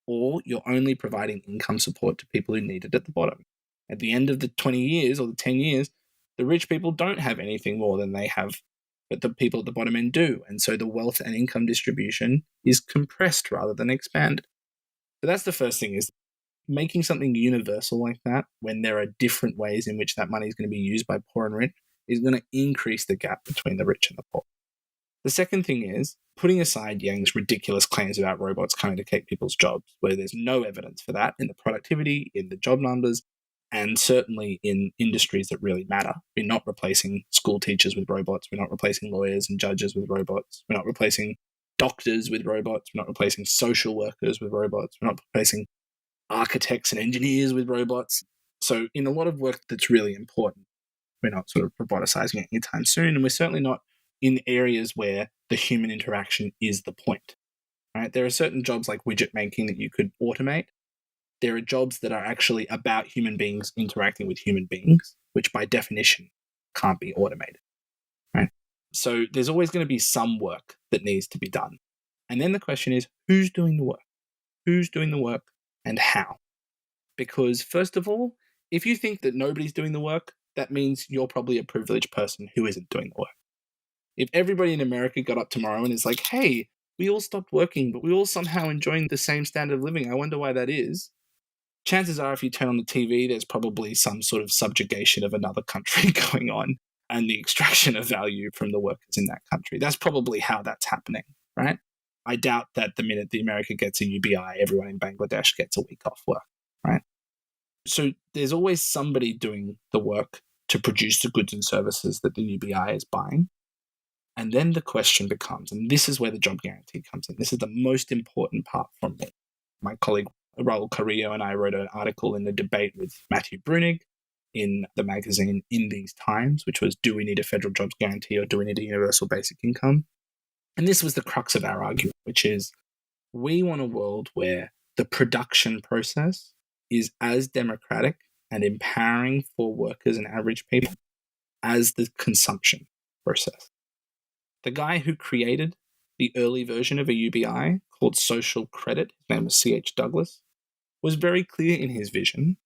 or you're only providing income support to people who need it at the bottom. At the end of the 20 years or the 10 years, the rich people don't have anything more than they have, but the people at the bottom end do. And so the wealth and income distribution is compressed rather than expanded. So that's the first thing, is making something universal like that, when there are different ways in which that money is going to be used by poor and rich, is going to increase the gap between the rich and the poor. The second thing is putting aside Yang's ridiculous claims about robots coming to take people's jobs, where there's no evidence for that in the productivity, in the job numbers, and certainly in industries that really matter. We're not replacing school teachers with robots. We're not replacing lawyers and judges with robots. We're not replacing doctors with robots. We're not replacing social workers with robots. We're not replacing architects and engineers with robots. So in a lot of work that's really important, we're not sort of roboticizing it anytime soon, and we're certainly not in areas where the human interaction is the point. Right? There are certain jobs like widget making that you could automate. There are jobs that are actually about human beings interacting with human beings, which by definition can't be automated. Right? So there's always going to be some work that needs to be done. And then the question is, who's doing the work? Who's doing the work and how? Because first of all, if you think that nobody's doing the work, that means you're probably a privileged person who isn't doing the work. If everybody in America got up tomorrow and is like, hey, we all stopped working, but we all somehow enjoying the same standard of living, I wonder why that is. Chances are, if you turn on the TV, there's probably some sort of subjugation of another country going on, and the extraction of value from the workers in that country. That's probably how that's happening, right? I doubt that the minute the America gets a UBI, everyone in Bangladesh gets a week off work, right? So there's always somebody doing the work to produce the goods and services that the UBI is buying. And then the question becomes, and this is where the job guarantee comes in. This is the most important part from me. My colleague Raul Carrillo and I wrote an article in the debate with Matthew Brunig in the magazine In These Times, which was, do we need a federal jobs guarantee or do we need a universal basic income? And this was the crux of our argument, which is we want a world where the production process is as democratic and empowering for workers and average people as the consumption process. The guy who created the early version of a UBI called social credit, his name was C.H. Douglas, was very clear in his vision,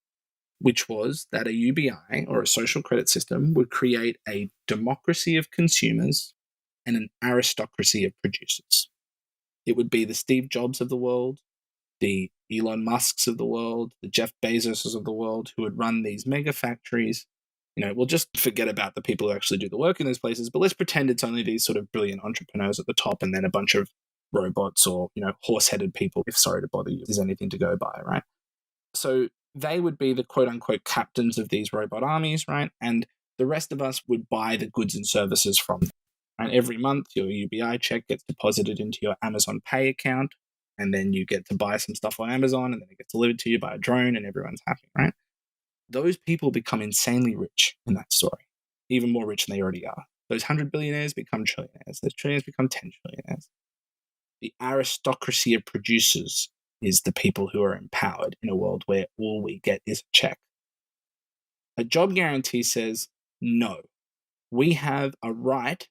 which was that a UBI or a social credit system would create a democracy of consumers and an aristocracy of producers. It would be the Steve Jobs of the world, the Elon Musks of the world, the Jeff Bezoses of the world who would run these mega factories. We'll just forget about the people who actually do the work in those places, but let's pretend it's only these sort of brilliant entrepreneurs at the top and then a bunch of robots or, horse-headed people, if sorry to bother you, if there's anything to go by, right? So they would be the quote-unquote captains of these robot armies, right? And the rest of us would buy the goods and services from them. And every month, your UBI check gets deposited into your Amazon Pay account, and then you get to buy some stuff on Amazon, and then it gets delivered to you by a drone, and everyone's happy, right? Those people become insanely rich in that story, even more rich than they already are. Those 100 billionaires become trillionaires. Those trillionaires become 10 trillionaires. The aristocracy of producers is the people who are empowered in a world where all we get is a check. A job guarantee says, no, we have a right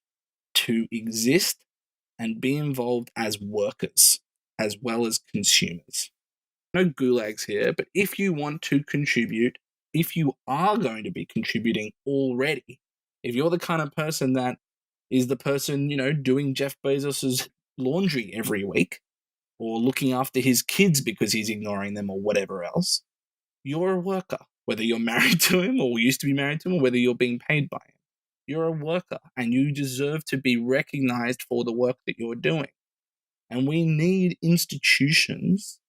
to exist and be involved as workers as well as consumers. No gulags here, but if you want to contribute, if you are going to be contributing already, if you're the kind of person that is the person, doing Jeff Bezos's laundry every week or looking after his kids because he's ignoring them or whatever else, you're a worker, whether you're married to him or used to be married to him or whether you're being paid by him. You're a worker and you deserve to be recognized for the work that you're doing. And we need institutions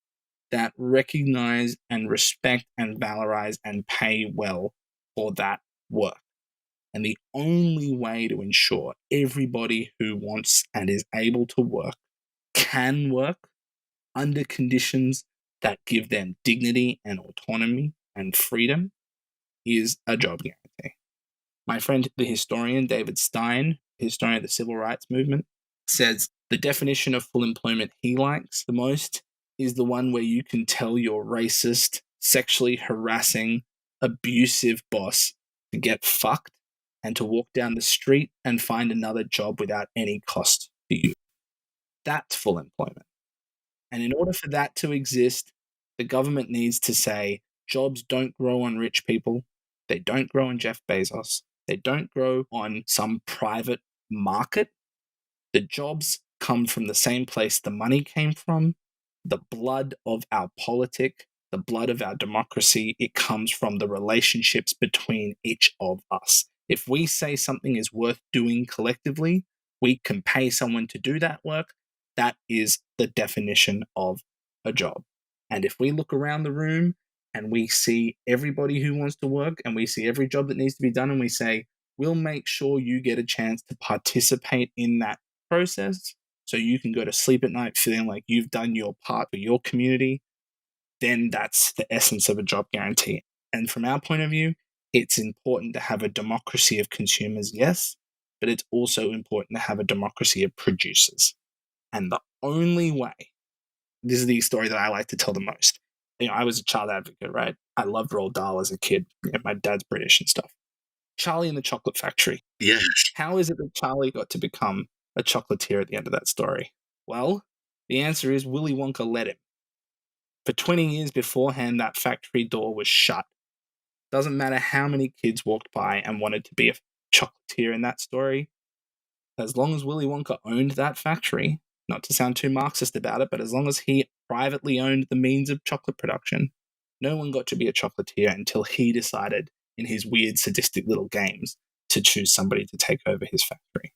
that recognize and respect and valorize and pay well for that work. And the only way to ensure everybody who wants and is able to work can work under conditions that give them dignity and autonomy and freedom is a job guarantee. My friend, the historian David Stein, historian of the civil rights movement, says the definition of full employment he likes the most is the one where you can tell your racist, sexually harassing, abusive boss to get fucked and to walk down the street and find another job without any cost to you. That's full employment. And in order for that to exist, the government needs to say jobs don't grow on rich people. They don't grow on Jeff Bezos. They don't grow on some private market. The jobs come from the same place the money came from, the blood of our politic, the blood of our democracy. It comes from the relationships between each of us. If we say something is worth doing collectively, we can pay someone to do that work. That is the definition of a job. And if we look around the room and we see everybody who wants to work and we see every job that needs to be done and we say, we'll make sure you get a chance to participate in that process so you can go to sleep at night feeling like you've done your part for your community, then that's the essence of a job guarantee. And from our point of view, it's important to have a democracy of consumers, yes, but it's also important to have a democracy of producers. And the only way, this is the story that I like to tell the most. I was a child advocate, right? I loved Roald Dahl as a kid. My dad's British and stuff. Charlie and the Chocolate Factory. Yes. How is it that Charlie got to become a chocolatier at the end of that story? Well, the answer is Willy Wonka let him. For 20 years beforehand, that factory door was shut. Doesn't matter how many kids walked by and wanted to be a chocolatier in that story. As long as Willy Wonka owned that factory, not to sound too Marxist about it, but as long as he privately owned the means of chocolate production, no one got to be a chocolatier until he decided in his weird sadistic little games to choose somebody to take over his factory.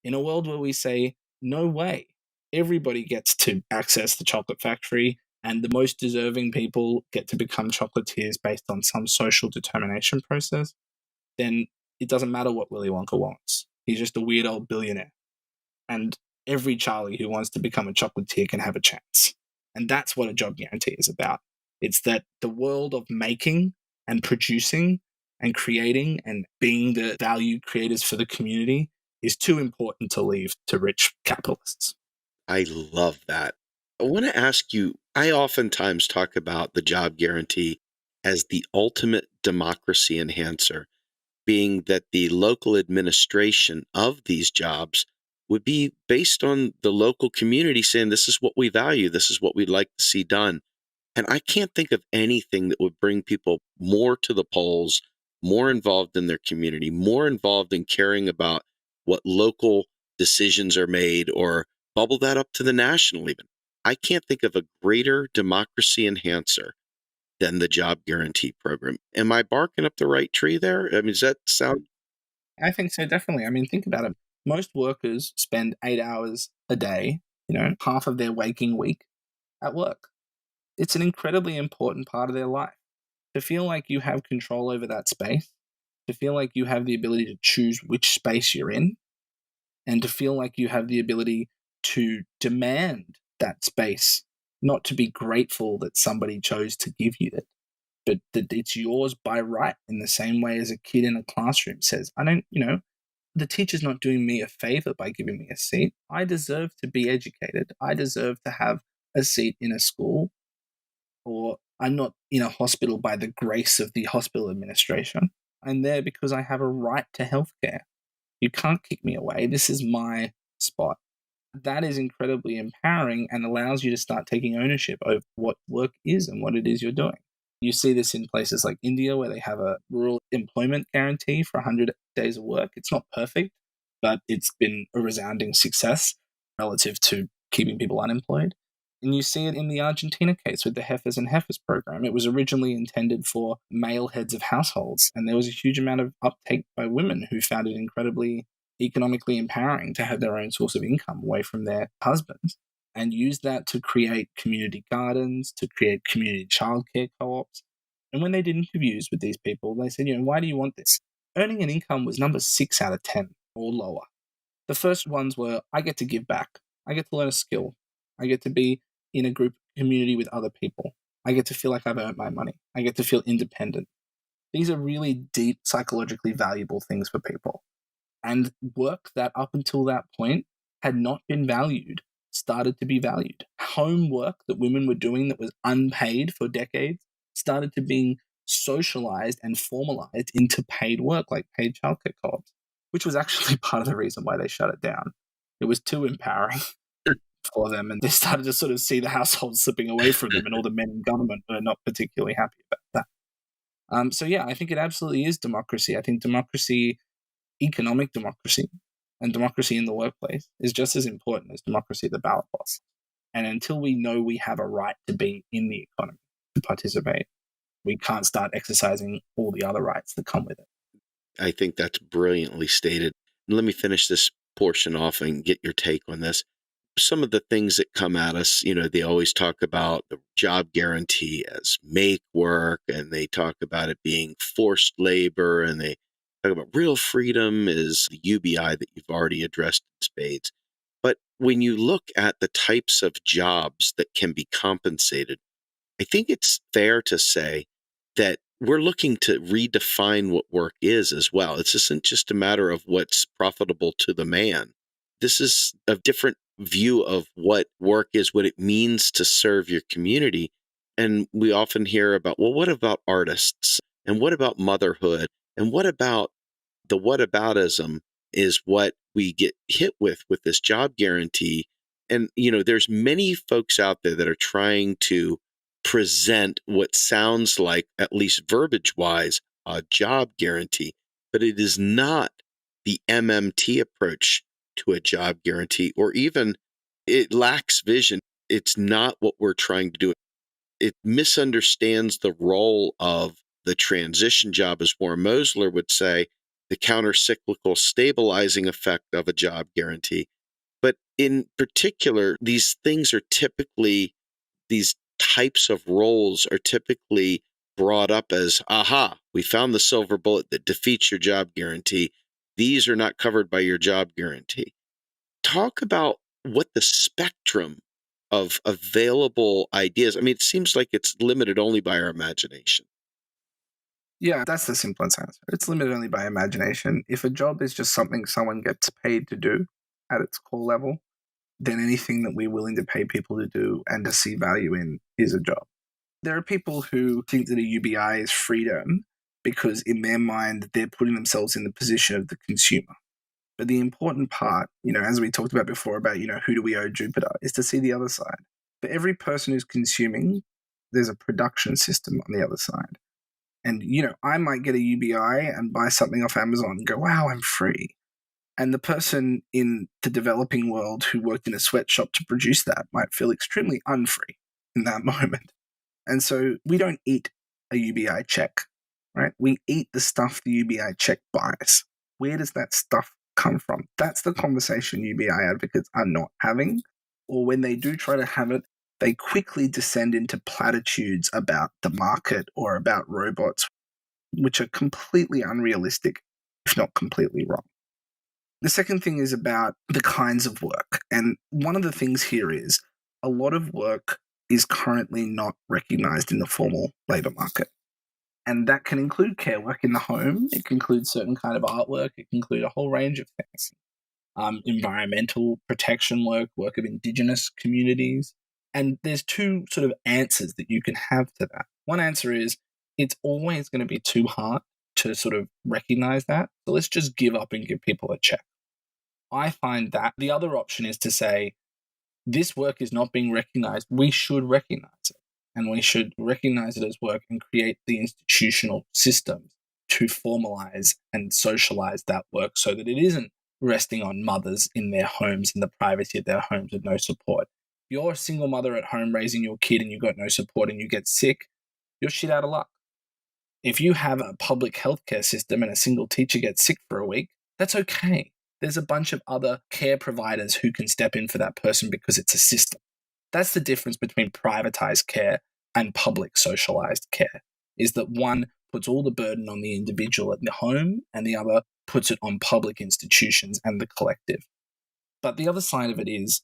In a world where we say, no way, everybody gets to access the chocolate factory and the most deserving people get to become chocolatiers based on some social determination process, then it doesn't matter what Willy Wonka wants. He's just a weird old billionaire. And every Charlie who wants to become a chocolatier can have a chance. And that's what a job guarantee is about. It's that the world of making and producing and creating and being the value creators for the community is too important to leave to rich capitalists. I love that. I want to ask you, I oftentimes talk about the job guarantee as the ultimate democracy enhancer, being that the local administration of these jobs would be based on the local community saying, this is what we value, this is what we'd like to see done. And I can't think of anything that would bring people more to the polls, more involved in their community, more involved in caring about what local decisions are made, or bubble that up to the national even. I can't think of a greater democracy enhancer than the job guarantee program. Am I barking up the right tree there? I mean, does that sound... I think so, definitely. I mean, think about it. Most workers spend 8 hours a day, half of their waking week at work. It's an incredibly important part of their life. To feel like you have control over that space, to feel like you have the ability to choose which space you're in, and to feel like you have the ability to demand that space, not to be grateful that somebody chose to give you it, but that it's yours by right, in the same way as a kid in a classroom says, the teacher's not doing me a favor by giving me a seat. I deserve to be educated. I deserve to have a seat in a school, or I'm not in a hospital by the grace of the hospital administration. I'm there because I have a right to healthcare. You can't kick me away. This is my spot. That is incredibly empowering and allows you to start taking ownership of what work is and what it is you're doing. You see this in places like India, where they have a rural employment guarantee for 100 days of work. It's not perfect, but it's been a resounding success relative to keeping people unemployed. And you see it in the Argentina case with the Heifers and Heifers program. It was originally intended for male heads of households, and there was a huge amount of uptake by women who found it incredibly economically empowering to have their own source of income away from their husbands, and used that to create community gardens, to create community childcare co-ops. And when they did interviews with these people, they said, why do you want this? Earning an income was number 6 out of 10 or lower. The first ones were, I get to give back. I get to learn a skill. I get to be in a group community with other people. I get to feel like I've earned my money. I get to feel independent. These are really deep, psychologically valuable things for people. And work that up until that point had not been valued started to be valued. Homework that women were doing that was unpaid for decades started to being socialized and formalized into paid work, like paid childcare co-ops, which was actually part of the reason why they shut it down. It was too empowering for them, and they started to sort of see the household slipping away from them, and all the men in government were not particularly happy about that. So yeah, I think it absolutely is democracy. I think democracy, economic democracy, and democracy in the workplace is just as important as democracy at the ballot box. And until we know we have a right to be in the economy, to participate, we can't start exercising all the other rights that come with it. I think that's brilliantly stated. Let me finish this portion off and get your take on this. Some of the things that come at us, they always talk about the job guarantee as make work, and they talk about it being forced labor, and they talk about real freedom is the UBI that you've already addressed in spades. But when you look at the types of jobs that can be compensated, I think it's fair to say that we're looking to redefine what work is as well. It isn't just a matter of what's profitable to the man. This is a different view of what work is, what it means to serve your community. And we often hear about, well, what about artists? And what about motherhood? And what about the whataboutism is what we get hit with this job guarantee. And, there's many folks out there that are trying to present what sounds like, at least verbiage wise, a job guarantee, but it is not the MMT approach to a job guarantee, or even it lacks vision. It's not what we're trying to do. It misunderstands the role of the transition job, as Warren Mosler would say, the counter-cyclical stabilizing effect of a job guarantee. But in particular, these types of roles are typically brought up as, aha, we found the silver bullet that defeats your job guarantee. These are not covered by your job guarantee. Talk about what the spectrum of available ideas. I mean, it seems like it's limited only by our imagination. Yeah, that's the simplest answer. It's limited only by imagination. If a job is just something someone gets paid to do at its core level, then anything that we're willing to pay people to do and to see value in is a job. There are people who think that a UBI is freedom because in their mind, they're putting themselves in the position of the consumer. But the important part, as we talked about before about, who do we owe Jupiter, is to see the other side. For every person who's consuming, there's a production system on the other side. And, I might get a UBI and buy something off Amazon and go, wow, I'm free. And the person in the developing world who worked in a sweatshop to produce that might feel extremely unfree in that moment. And so we don't eat a UBI check, right? We eat the stuff the UBI check buys. Where does that stuff come from? That's the conversation UBI advocates are not having. Or when they do try to have it, they quickly descend into platitudes about the market or about robots, which are completely unrealistic, if not completely wrong. The second thing is about the kinds of work. And one of the things here is a lot of work is currently not recognized in the formal labor market. And that can include care work in the home. It can include certain kind of artwork. It can include a whole range of things. Environmental protection work, work of Indigenous communities. And there's two sort of answers that you can have to that. One answer is it's always going to be too hard to sort of recognize that. So let's just give up and give people a check. I find that the other option is to say, this work is not being recognized. We should recognize it. And we should recognize it as work and create the institutional systems to formalize and socialize that work so that it isn't resting on mothers in their homes, in the privacy of their homes with no support. If you're a single mother at home raising your kid and you've got no support and you get sick, you're shit out of luck. If you have a public healthcare system and a single teacher gets sick for a week, that's okay. There's a bunch of other care providers who can step in for that person because it's a system. That's the difference between privatized care and public socialized care, is that one puts all the burden on the individual at the home and the other puts it on public institutions and the collective. But the other side of it is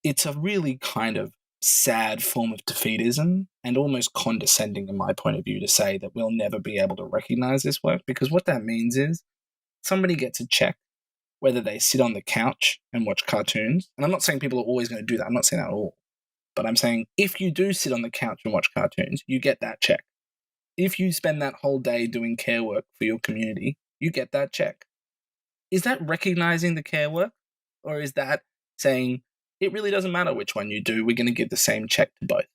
it's a really kind of sad form of defeatism and almost condescending in my point of view to say that we'll never be able to recognize this work, because what that means is somebody gets a check, whether they sit on the couch and watch cartoons. And I'm not saying people are always going to do that. I'm not saying that at all. But I'm saying if you do sit on the couch and watch cartoons, you get that check. If you spend that whole day doing care work for your community, you get that check. Is that recognizing the care work? Or is that saying, it really doesn't matter which one you do, we're going to give the same check to both?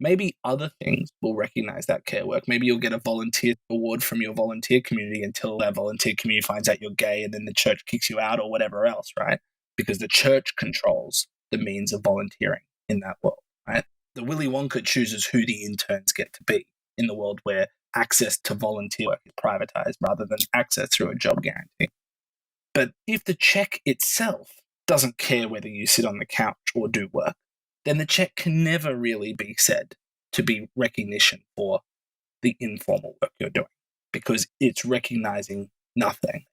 Maybe other things will recognize that care work. Maybe you'll get a volunteer award from your volunteer community until that volunteer community finds out you're gay and then the church kicks you out or whatever else, right? Because the church controls the means of volunteering in that world, right? The Willy Wonka chooses who the interns get to be in the world where access to volunteer work is privatized rather than access through a job guarantee. But if the check itself doesn't care whether you sit on the couch or do work, then the check can never really be said to be recognition for the informal work you're doing, because it's recognizing nothing,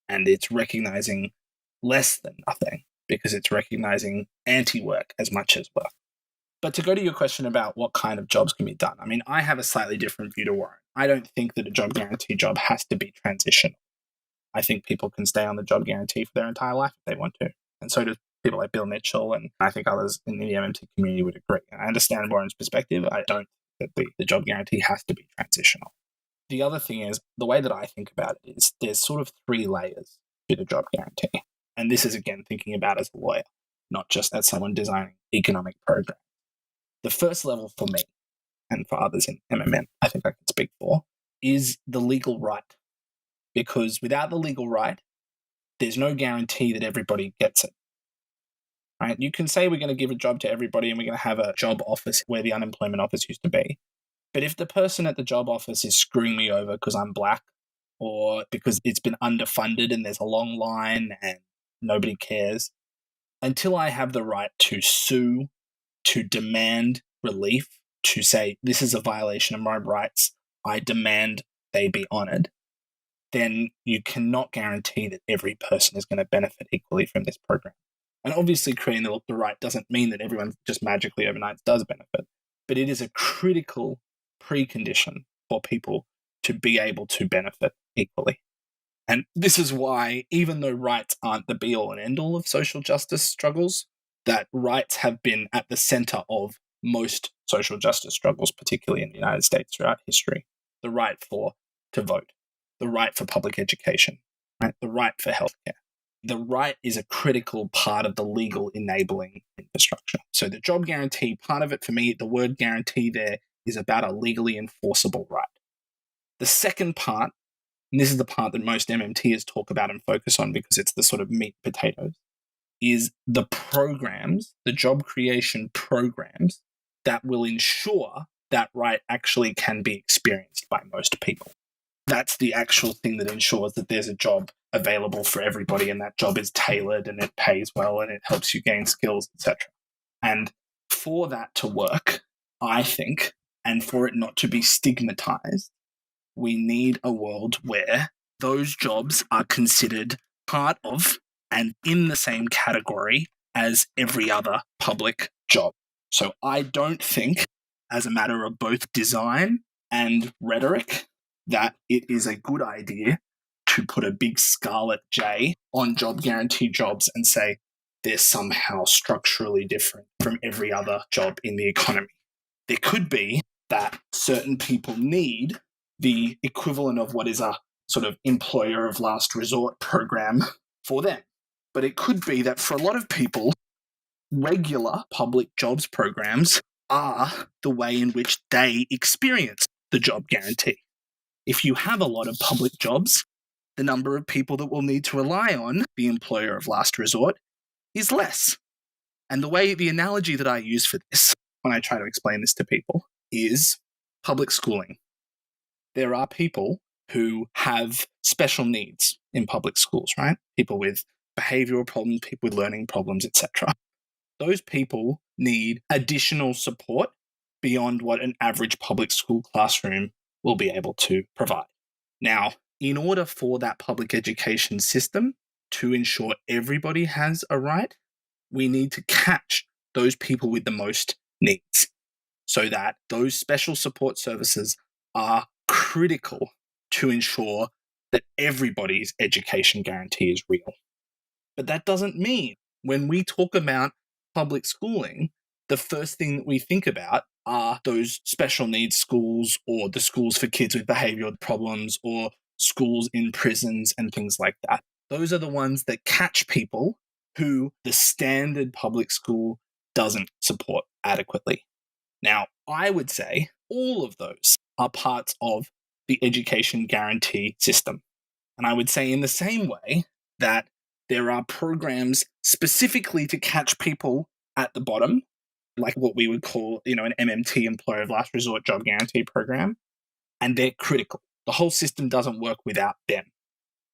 and it's recognizing less than nothing, because it's recognizing anti-work as much as work. But to go to your question about what kind of jobs can be done, I mean, I have a slightly different view to Warren. I don't think that a job guarantee job has to be transitional. I think people can stay on the job guarantee for their entire life if they want to. And so do people like Bill Mitchell, and I think others in the MMT community would agree. I understand Warren's perspective. I don't think that the job guarantee has to be transitional. The other thing is, the way that I think about it is there's sort of three layers to the job guarantee. And this is, again, thinking about as a lawyer, not just as someone designing economic programs. The first level for me, and for others in MMM, I think I can speak for, is the legal right. Because without the legal right, there's no guarantee that everybody gets it. Right? You can say we're going to give a job to everybody and we're going to have a job office where the unemployment office used to be. But if the person at the job office is screwing me over because I'm black, or because it's been underfunded and there's a long line and nobody cares, until I have the right to sue, to demand relief, to say this is a violation of my rights, I demand they be honoured, then you cannot guarantee that every person is going to benefit equally from this program. And obviously creating the right doesn't mean that everyone just magically overnight does benefit, but it is a critical precondition for people to be able to benefit equally. And this is why, even though rights aren't the be-all and end-all of social justice struggles, that rights have been at the center of most social justice struggles, particularly in the United States throughout history. The right to vote, the right for public education, right? The right for healthcare. The right is a critical part of the legal enabling infrastructure. So the job guarantee, part of it for me, the word guarantee there is about a legally enforceable right. The second part, and this is the part that most MMTers talk about and focus on because it's the sort of meat and potatoes, is the programs, the job creation programs that will ensure that right actually can be experienced by most people. That's the actual thing that ensures that there's a job available for everybody and that job is tailored and it pays well and it helps you gain skills, etc. And for that to work, I think, and for it not to be stigmatized, we need a world where those jobs are considered part of and in the same category as every other public job. So I don't think, as a matter of both design and rhetoric, that it is a good idea to put a big scarlet J on job guarantee jobs and say they're somehow structurally different from every other job in the economy. There could be that certain people need the equivalent of what is a sort of employer of last resort program for them. But it could be that for a lot of people, regular public jobs programs are the way in which they experience the job guarantee. If you have a lot of public jobs, the number of people that will need to rely on the employer of last resort is less. And the analogy that I use for this, when I try to explain this to people, is public schooling. There are people who have special needs in public schools, right? People with behavioral problems, people with learning problems, etc. Those people need additional support beyond what an average public school classroom will be able to provide. Now, in order for that public education system to ensure everybody has a right, we need to catch those people with the most needs so that those special support services are critical to ensure that everybody's education guarantee is real. But that doesn't mean when we talk about public schooling, the first thing that we think about are those special needs schools or the schools for kids with behavioral problems or schools in prisons and things like that. Those are the ones that catch people who the standard public school doesn't support adequately. Now, I would say all of those are parts of the education guarantee system. And I would say in the same way that there are programs specifically to catch people at the bottom, like what we would call, an MMT, employer of last resort job guarantee program, and they're critical. The whole system doesn't work without them.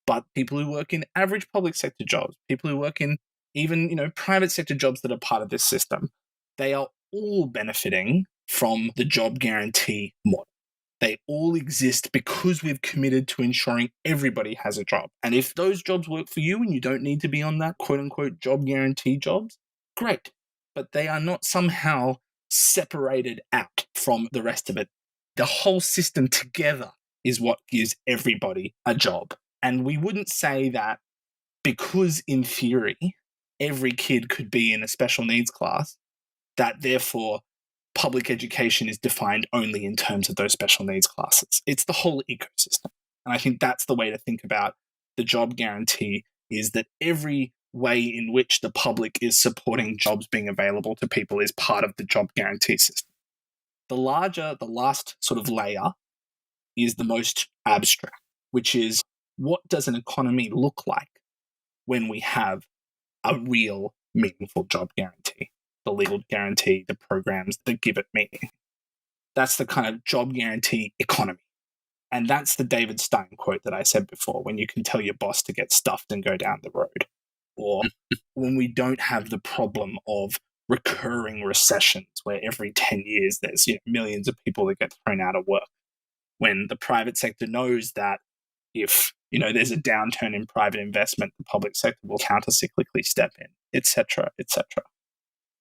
But people who work in average public sector jobs, people who work in even, private sector jobs that are part of this system, they are all benefiting from the job guarantee model. They all exist because we've committed to ensuring everybody has a job. And if those jobs work for you and you don't need to be on that quote unquote job guarantee jobs, great. But they are not somehow separated out from the rest of it. The whole system together is what gives everybody a job. And we wouldn't say that because in theory, every kid could be in a special needs class, that therefore public education is defined only in terms of those special needs classes. It's the whole ecosystem. And I think that's the way to think about the job guarantee, is that every way in which the public is supporting jobs being available to people is part of the job guarantee system. The last sort of layer is the most abstract, which is what does an economy look like when we have a real meaningful job guarantee? The legal guarantee, the programs that give it meaning. That's the kind of job guarantee economy. And that's the David Stein quote that I said before, when you can tell your boss to get stuffed and go down the road. Or when we don't have the problem of recurring recessions where every 10 years there's millions of people that get thrown out of work. When the private sector knows that if there's a downturn in private investment, the public sector will counter-cyclically step in, etc., etc.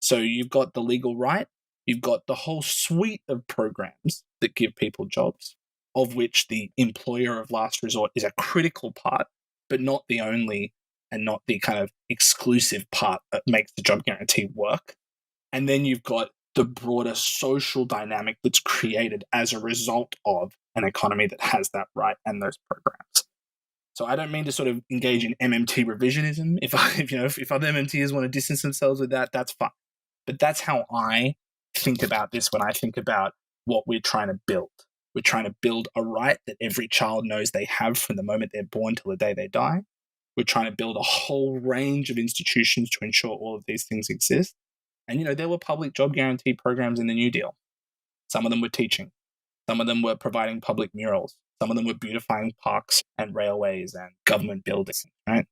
So you've got the legal right, you've got the whole suite of programs that give people jobs, of which the employer of last resort is a critical part, but not the only and not the kind of exclusive part that makes the job guarantee work. And then you've got the broader social dynamic that's created as a result of an economy that has that right and those programs. So I don't mean to sort of engage in MMT revisionism. If other MMTers want to distance themselves with that, that's fine. But that's how I think about this when I think about what we're trying to build. We're trying to build a right that every child knows they have from the moment they're born till the day they die. We're trying to build a whole range of institutions to ensure all of these things exist. And, there were public job guarantee programs in the New Deal. Some of them were teaching. Some of them were providing public murals. Some of them were beautifying parks and railways and government buildings, right?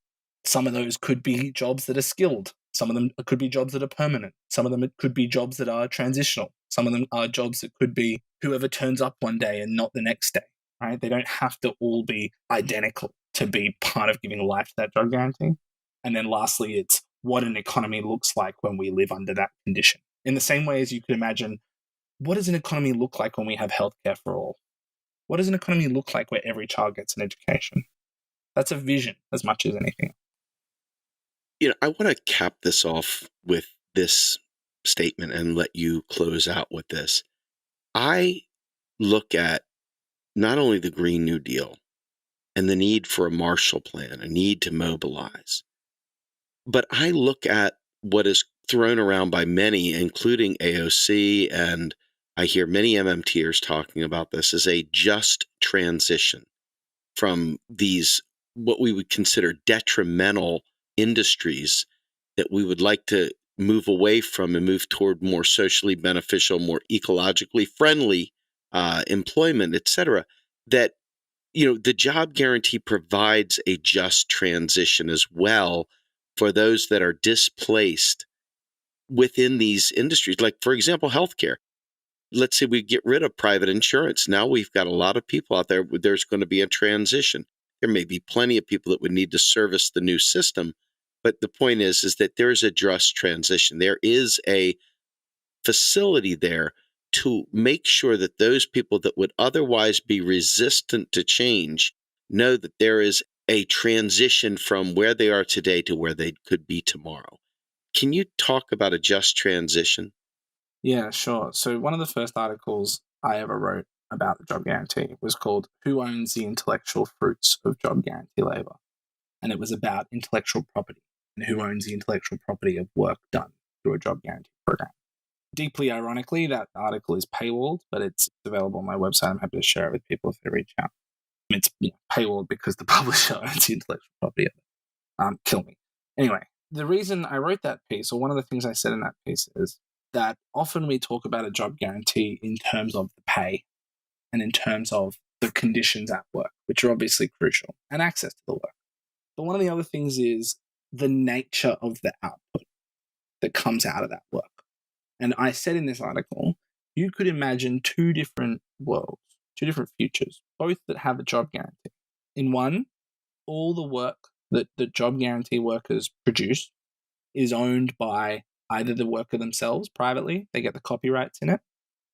Some of those could be jobs that are skilled. Some of them could be jobs that are permanent. Some of them could be jobs that are transitional. Some of them are jobs that could be whoever turns up one day and not the next day, right? They don't have to all be identical to be part of giving life to that job guarantee. And then lastly, it's what an economy looks like when we live under that condition. In the same way as you could imagine, what does an economy look like when we have healthcare for all? What does an economy look like where every child gets an education? That's a vision as much as anything. I want to cap this off with this statement and let you close out with this. I look at not only the Green New Deal and the need for a Marshall Plan, a need to mobilize, but I look at what is thrown around by many, including AOC, and I hear many MMTers talking about this as a just transition from these, what we would consider detrimental industries that we would like to move away from and move toward more socially beneficial, more ecologically friendly employment, et cetera, that, the job guarantee provides a just transition as well for those that are displaced within these industries. Like, for example, healthcare. Let's say we get rid of private insurance. Now we've got a lot of people out there. There's going to be a transition. There may be plenty of people that would need to service the new system. But the point is that there is a just transition. There is a facility there to make sure that those people that would otherwise be resistant to change know that there is a transition from where they are today to where they could be tomorrow. Can you talk about a just transition? Yeah, sure. So one of the first articles I ever wrote about the job guarantee was called Who Owns the Intellectual Fruits of Job Guarantee Labour? And it was about intellectual property and who owns the intellectual property of work done through a job guarantee program. Deeply ironically, that article is paywalled, but it's available on my website. I'm happy to share it with people if they reach out. It's paywalled because the publisher owns the intellectual property of it. Kill me. Anyway, the reason I wrote that piece, or one of the things I said in that piece, is that often we talk about a job guarantee in terms of the pay and in terms of the conditions at work, which are obviously crucial, and access to the work. But one of the other things is the nature of the output that comes out of that work. And I said in this article, you could imagine two different worlds, two different futures, both that have a job guarantee. In one, all the work that the job guarantee workers produce is owned by either the worker themselves privately, they get the copyrights in it,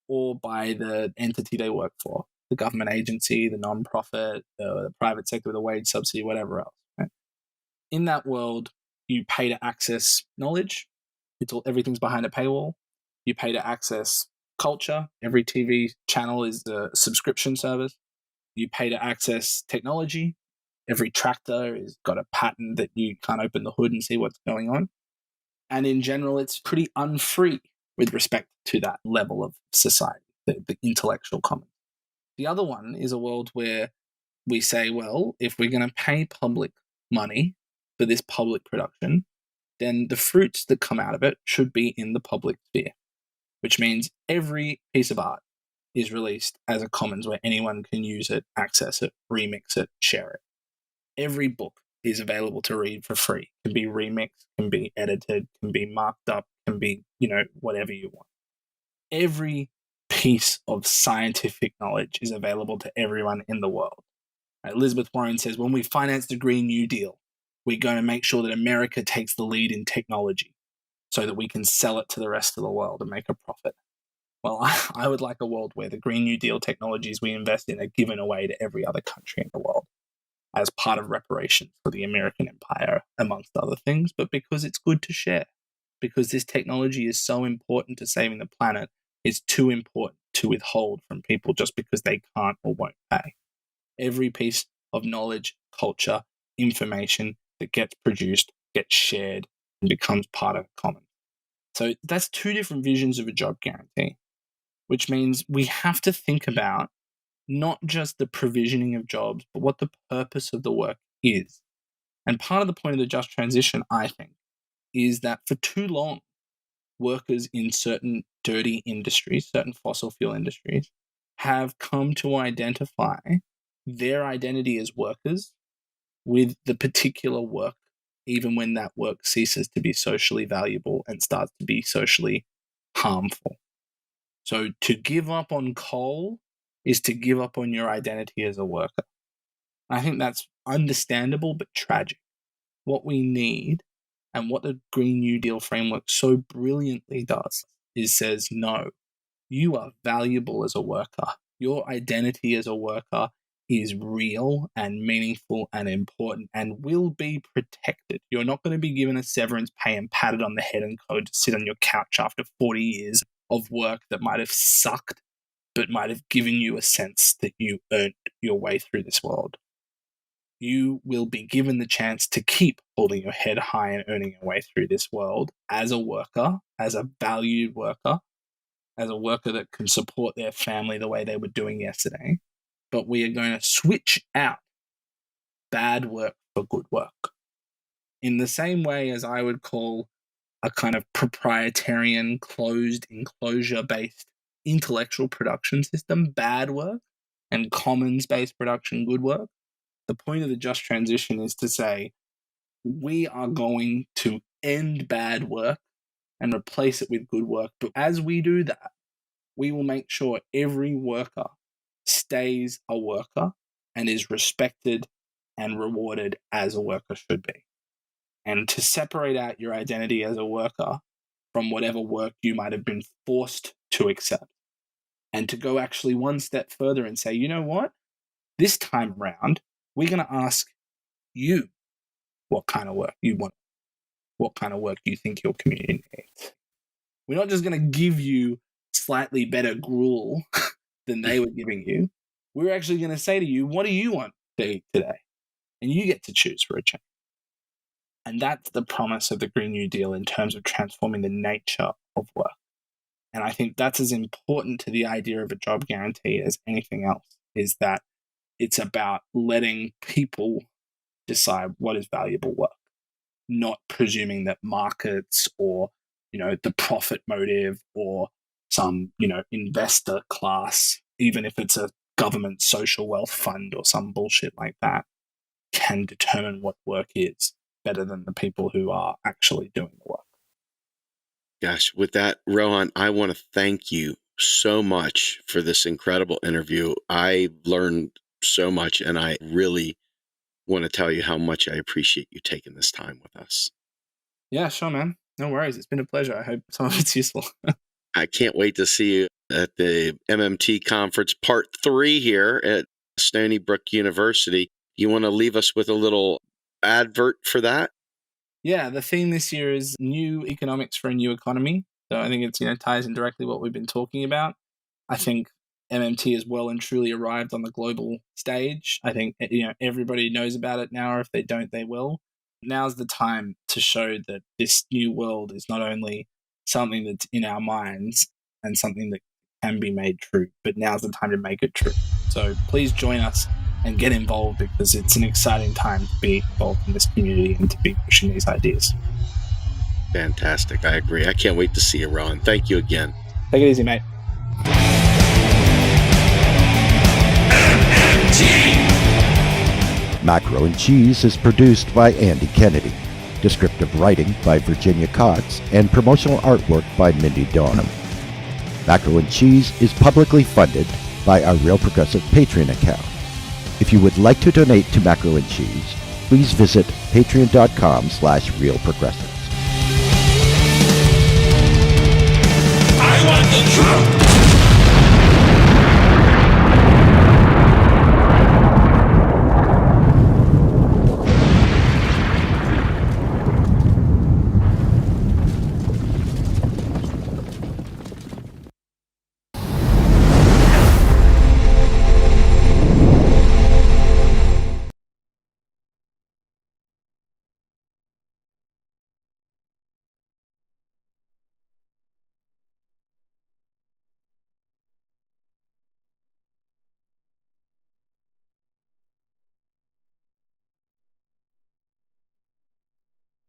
or by the entity they work for, the government agency, the non-profit, the private sector with a wage subsidy, whatever else. Right? In that world, you pay to access knowledge. Everything's behind a paywall. You pay to access culture. Every TV channel is a subscription service. You pay to access technology. Every tractor has got a patent that you can't open the hood and see what's going on. And in general, it's pretty unfree with respect to that level of society, the intellectual commons. The other one is a world where we say, well, if we're going to pay public money for this public production, then the fruits that come out of it should be in the public sphere, which means every piece of art is released as a commons where anyone can use it, access it, remix it, share it. Every book is available to read for free. Can be remixed, can be edited, can be marked up, can be, whatever you want. Every piece of scientific knowledge is available to everyone in the world. Elizabeth Warren says, when we finance the Green New Deal, we're going to make sure that America takes the lead in technology so that we can sell it to the rest of the world and make a profit. Well, I would like a world where the Green New Deal technologies we invest in are given away to every other country in the world as part of reparations for the American empire, amongst other things, but because it's good to share. Because this technology is so important to saving the planet, it's too important to withhold from people just because they can't or won't pay. Every piece of knowledge, culture, information that gets produced, gets shared, and becomes part of common. So that's two different visions of a job guarantee, which means we have to think about not just the provisioning of jobs, but what the purpose of the work is. And part of the point of the just transition, I think, is that for too long, workers in certain dirty industries, certain fossil fuel industries, have come to identify their identity as workers with the particular work, even when that work ceases to be socially valuable and starts to be socially harmful. So to give up on coal is to give up on your identity as a worker. I think that's understandable but tragic. What we need, and what the Green New Deal framework so brilliantly does, is says, no, you are valuable as a worker. Your identity as a worker is real and meaningful and important and will be protected. You're not going to be given a severance pay and patted on the head and told to sit on your couch after 40 years of work that might have sucked, but might have given you a sense that you earned your way through this world. You will be given the chance to keep holding your head high and earning your way through this world as a worker, as a valued worker, as a worker that can support their family the way they were doing yesterday. But we are going to switch out bad work for good work. In the same way as I would call a kind of proprietarian, closed, enclosure-based intellectual production system bad work, and commons-based production good work, the point of the just transition is to say, we are going to end bad work and replace it with good work. But as we do that, we will make sure every worker stays a worker and is respected and rewarded as a worker should be. And to separate out your identity as a worker from whatever work you might have been forced to accept. And to go actually one step further and say, you know what? This time around, we're going to ask you what kind of work you want, what kind of work you think your community needs. We're not just going to give you slightly better gruel than they were giving you. We're actually going to say to you, what do you want to eat today? And you get to choose for a change. And that's the promise of the Green New Deal in terms of transforming the nature of work. And I think that's as important to the idea of a job guarantee as anything else, is that it's about letting people decide what is valuable work, not presuming that markets or, the profit motive or some, investor class, even if it's a government social wealth fund or some bullshit like that, can determine what work is better than the people who are actually doing the work. Gosh, with that, Rohan, I want to thank you so much for this incredible interview. I learned so much, and I really want to tell you how much I appreciate you taking this time with us. Yeah, sure, man. No worries. It's been a pleasure. I hope some of it's useful. I can't wait to see you at the MMT conference part 3 here at Stony Brook University. You want to leave us with a little advert for that? Yeah, the theme this year is New Economics for a New Economy. So I think it ties in directly what we've been talking about. I think MMT has well and truly arrived on the global stage. I think everybody knows about it now, or if they don't, they will. Now's the time to show that this new world is not only something that's in our minds and something that can be made true, but now's the time to make it true. So please join us and get involved, because it's an exciting time to be involved in this community and to be pushing these ideas. Fantastic. I agree. I can't wait to see you, Rohan. Thank you again. Take it easy, mate. Macro and Cheese is produced by Andy Kennedy. Descriptive writing by Virginia Cox and promotional artwork by Mindy Donham. Macro and Cheese is publicly funded by our Real Progressive Patreon account. If you would like to donate to Macro and Cheese, please visit patreon.com/realprogressives. I want the truth.